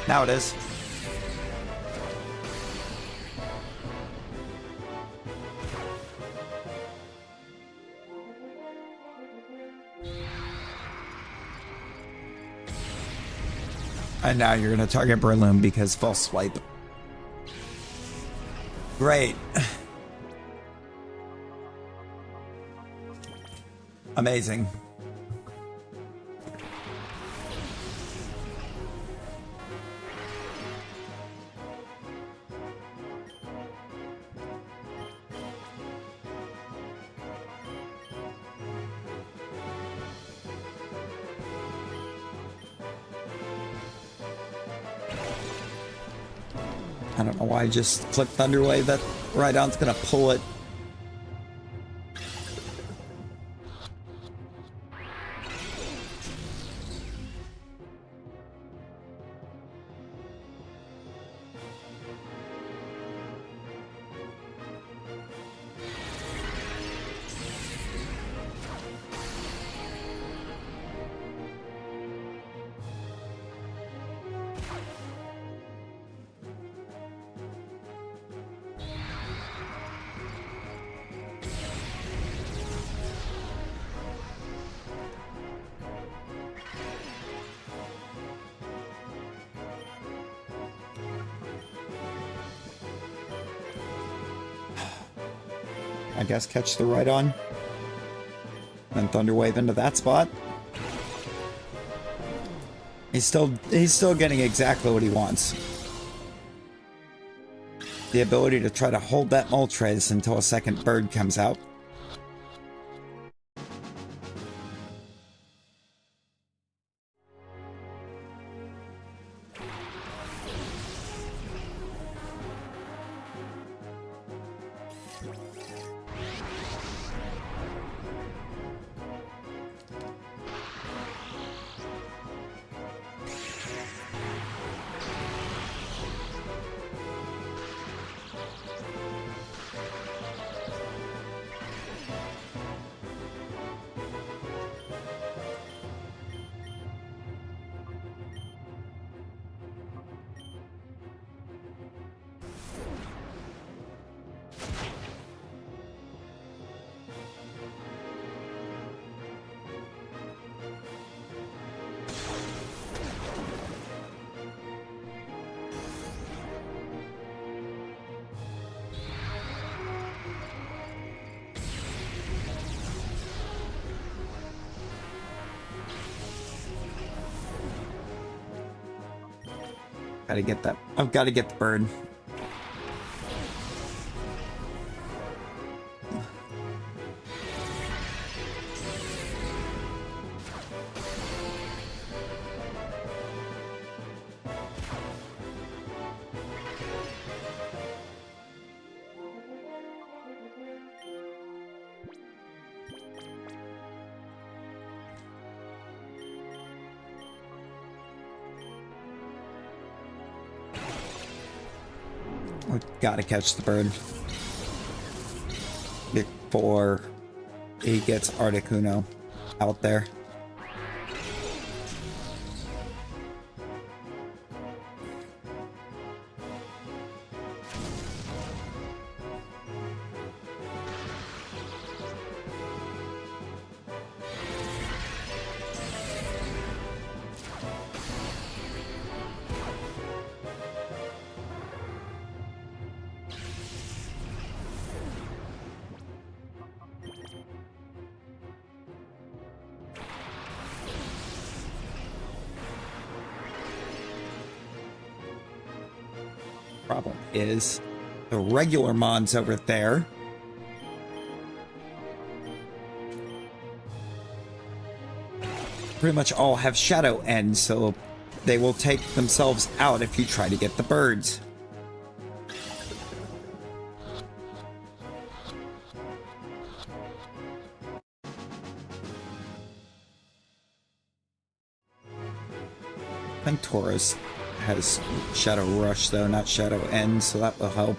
Now it is. And now you're going to target Breloom because false swipe. Great. Amazing. I don't know why I just clicked Thunderwave. That Rhydon's gonna pull it. I guess catch the Rhydon. And Thunderwave into that spot. He's still getting exactly what he wants. The ability to try to hold that Moltres until a second bird comes out. Gotta get that. I've got to get the bird. Gotta catch the bird before he gets Articuno out there. Problem is the regular mons over there pretty much all have shadow ends, so they will take themselves out if you try to get the birds. I think Taurus has Shadow Rush, though, not Shadow End, so that will help.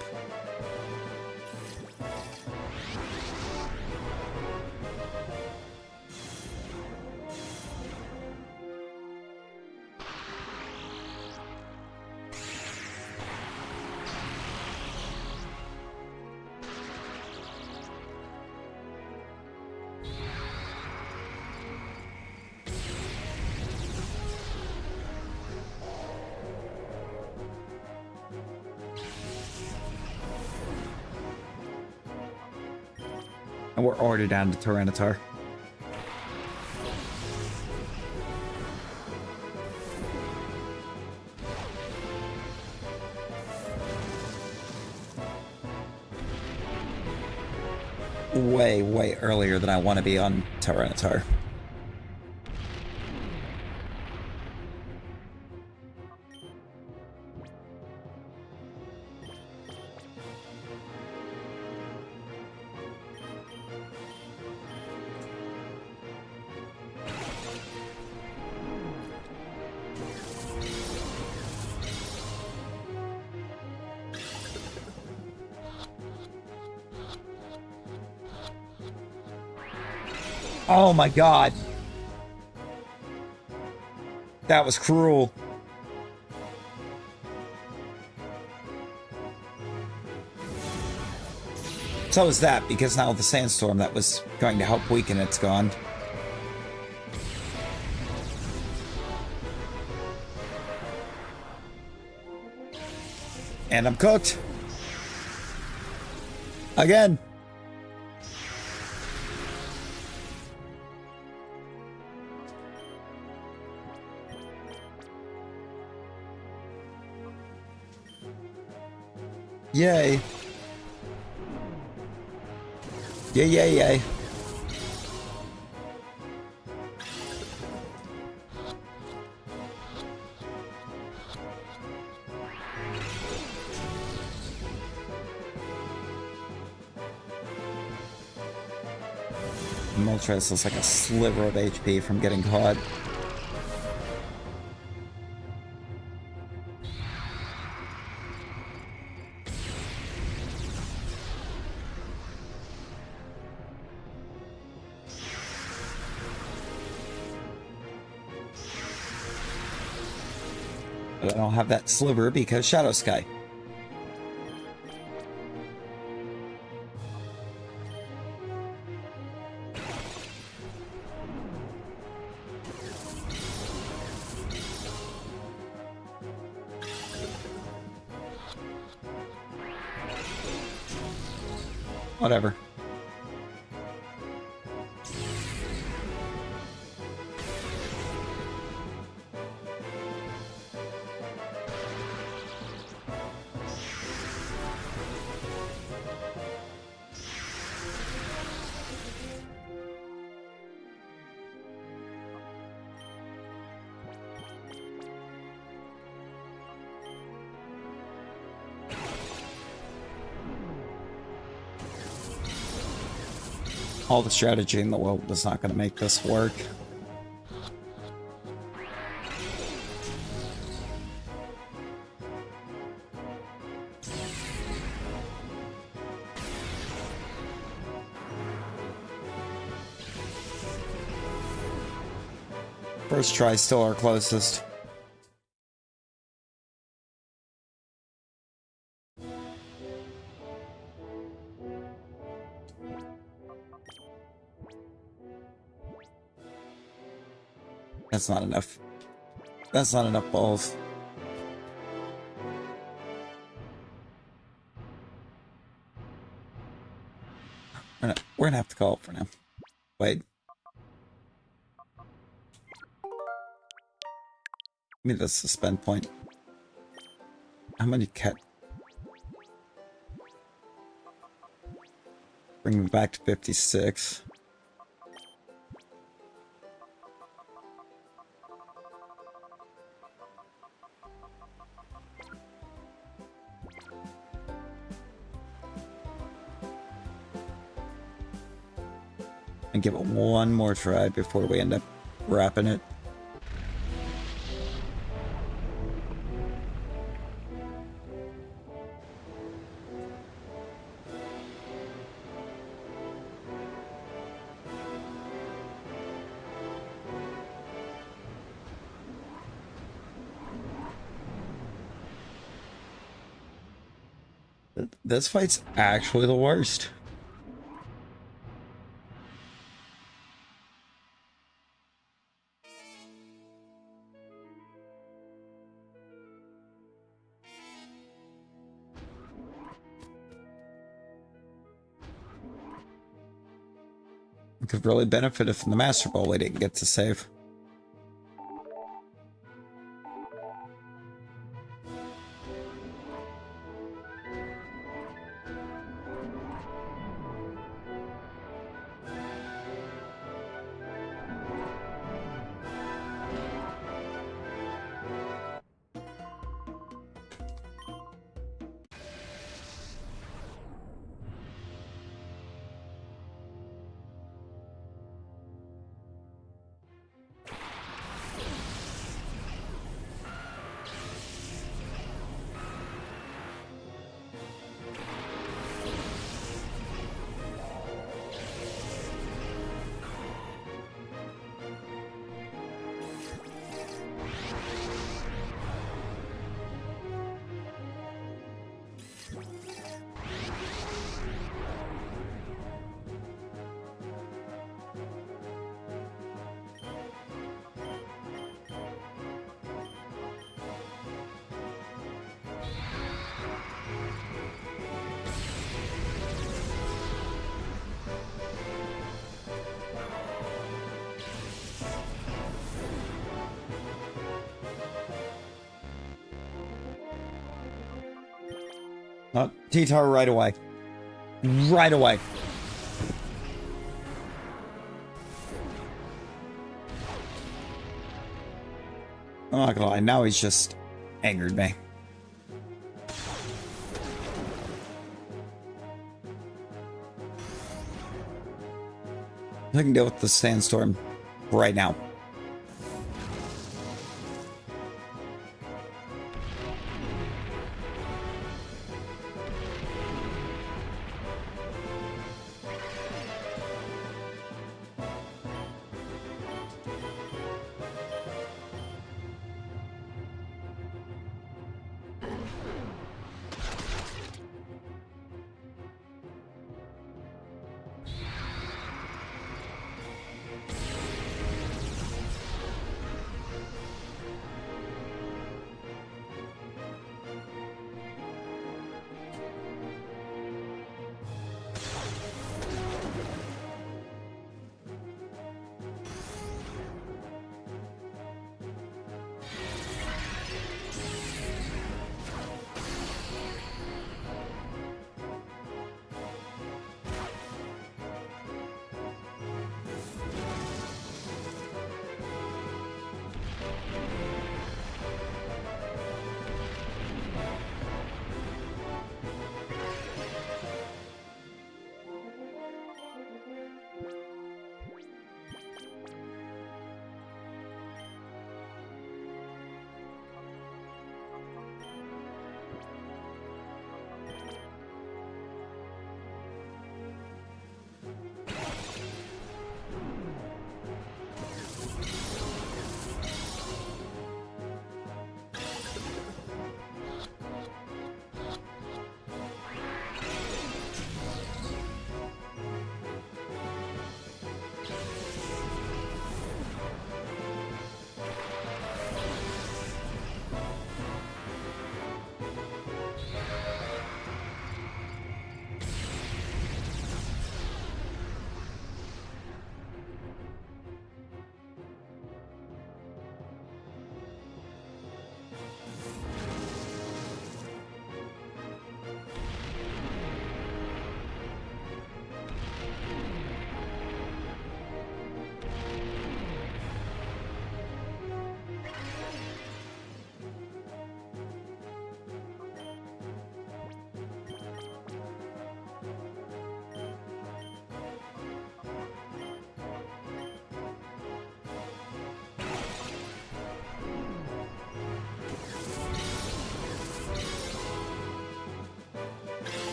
And we're already down to Tyranitar. Way, way earlier than I want to be on Tyranitar. Oh my god. That was cruel. So is that, because now the sandstorm that was going to help weaken it's gone. And I'm cooked. Again. Yay. Yay, yay, yay. Moltres is like a sliver of HP from getting caught. But I don't have that sliver because Shadow Sky. Whatever. All the strategy in the world was not going to make this work. First try, still our closest. That's not enough. That's not enough balls. We're gonna have to call it for now. Wait. Give me the suspend point. How many cat? Bring me back to 56. And give it one more try before we end up wrapping it. This fight's actually the worst. Could really benefit from the Master Ball we didn't get to save. T-Tar right away. Right away. I'm not gonna lie, now he's just angered me. I can deal with the sandstorm right now.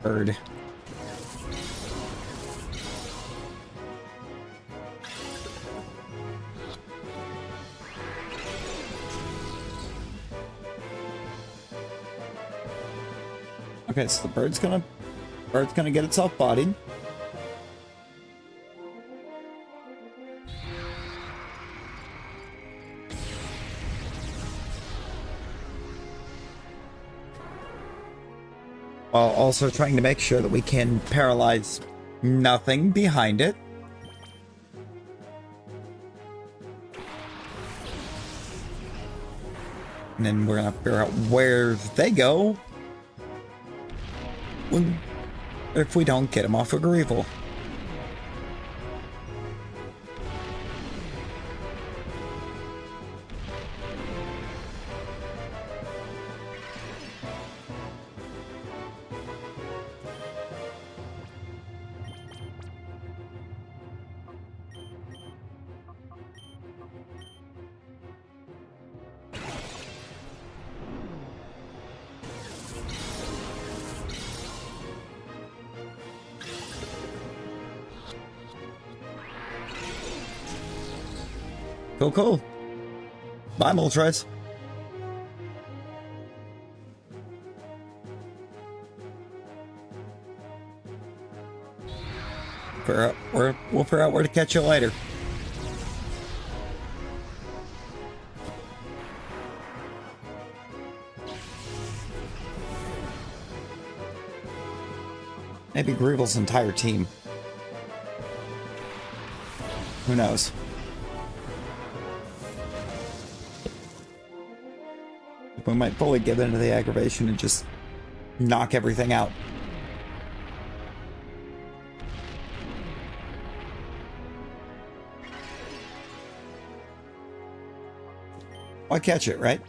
Bird. Okay, so the bird's gonna get itself bodied. While also trying to make sure that we can paralyze nothing behind it. And then we're gonna figure out where they go if we don't get them off of Grieval. Cool, cool. Bye, Moltres. We'll figure out where to catch you later. Maybe Grieval's entire team. Who knows? We might fully give into the aggravation and just knock everything out. Why catch it, right?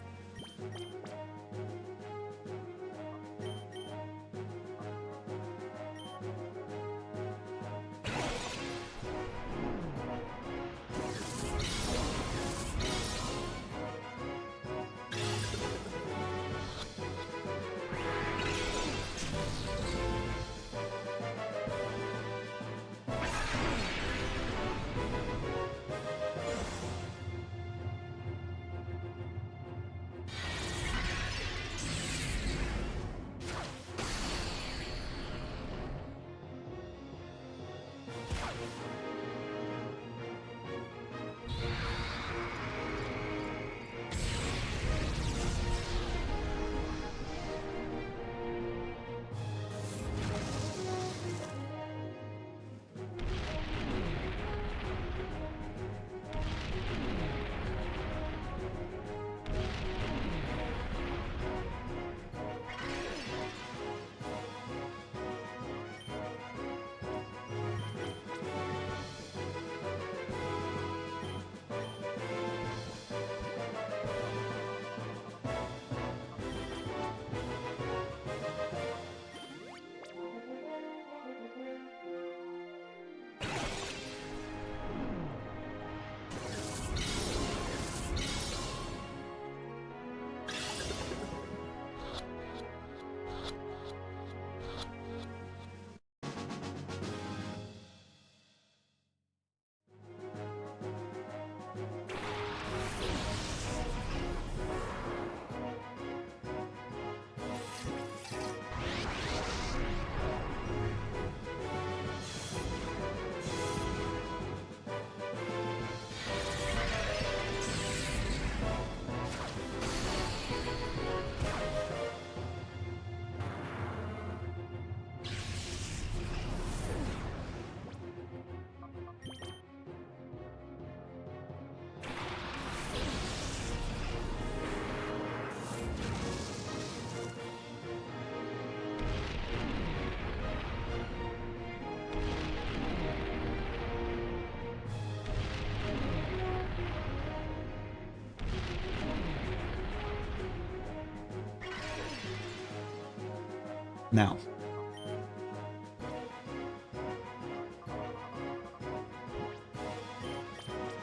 Now,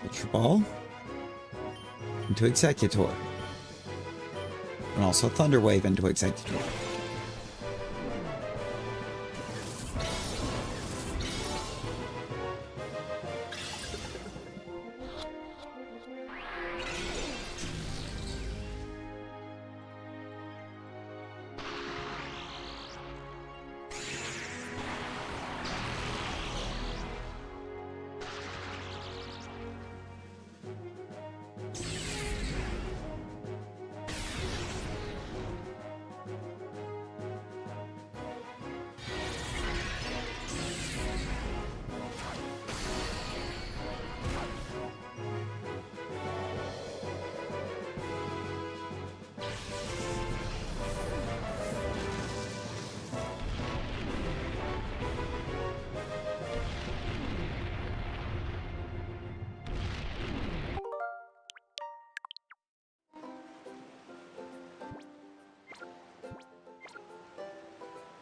put your ball into Executor, and also Thunder Wave into Executor.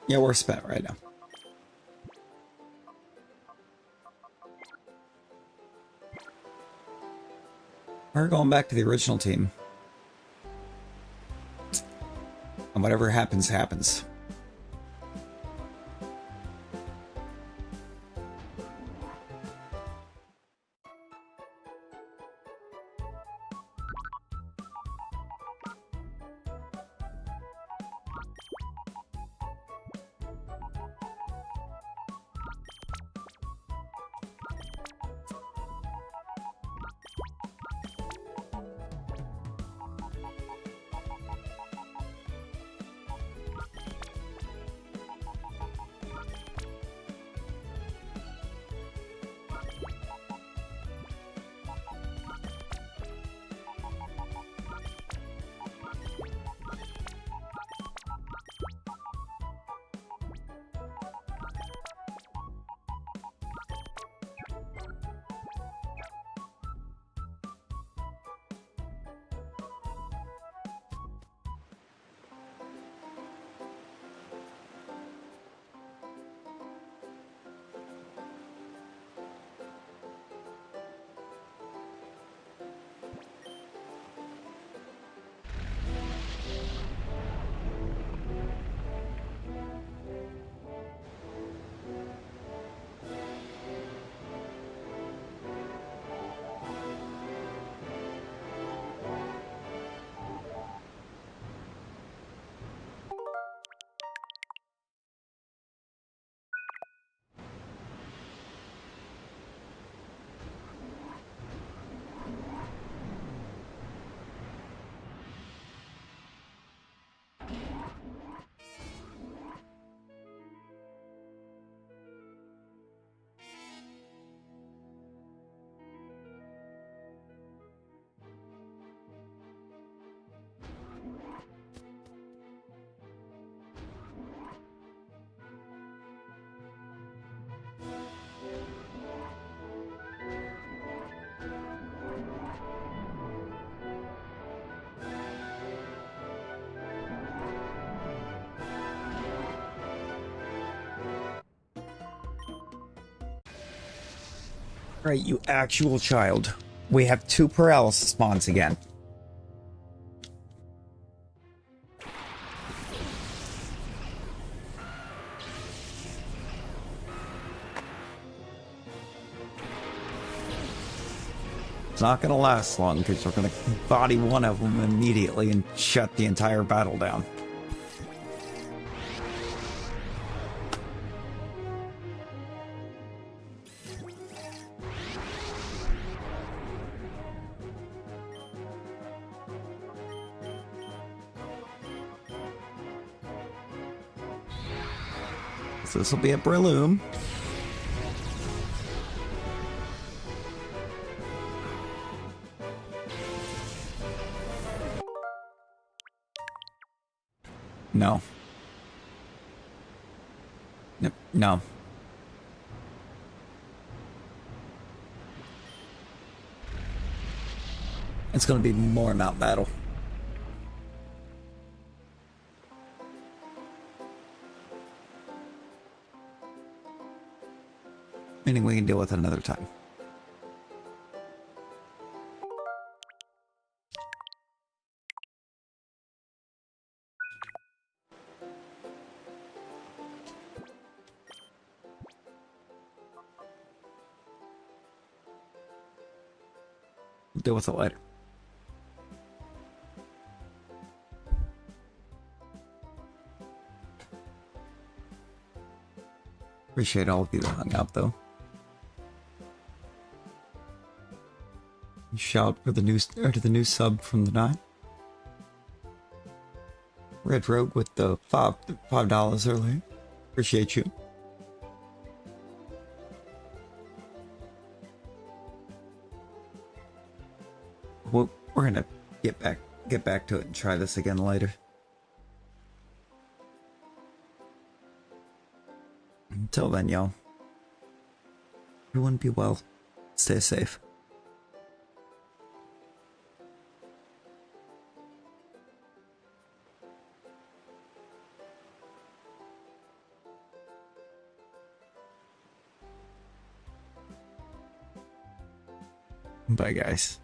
Yeah, we're spent right now. We're going back to the original team. And whatever happens, happens. Right, you actual child. We have 2 paralysis spawns again. It's not going to last long because we're going to body one of them immediately and shut the entire battle down. So this will be a Breloom. No. No. It's going to be more mount battle. Meaning we can deal with it another time. We'll deal with it later. Appreciate all of you that hung out, though. Shout for the new sub from the night. Red Rogue with the $5 earlier. Appreciate you. Well, we're gonna get back to it and try this again later. Until then, y'all. Everyone be well. Stay safe. Bye, guys.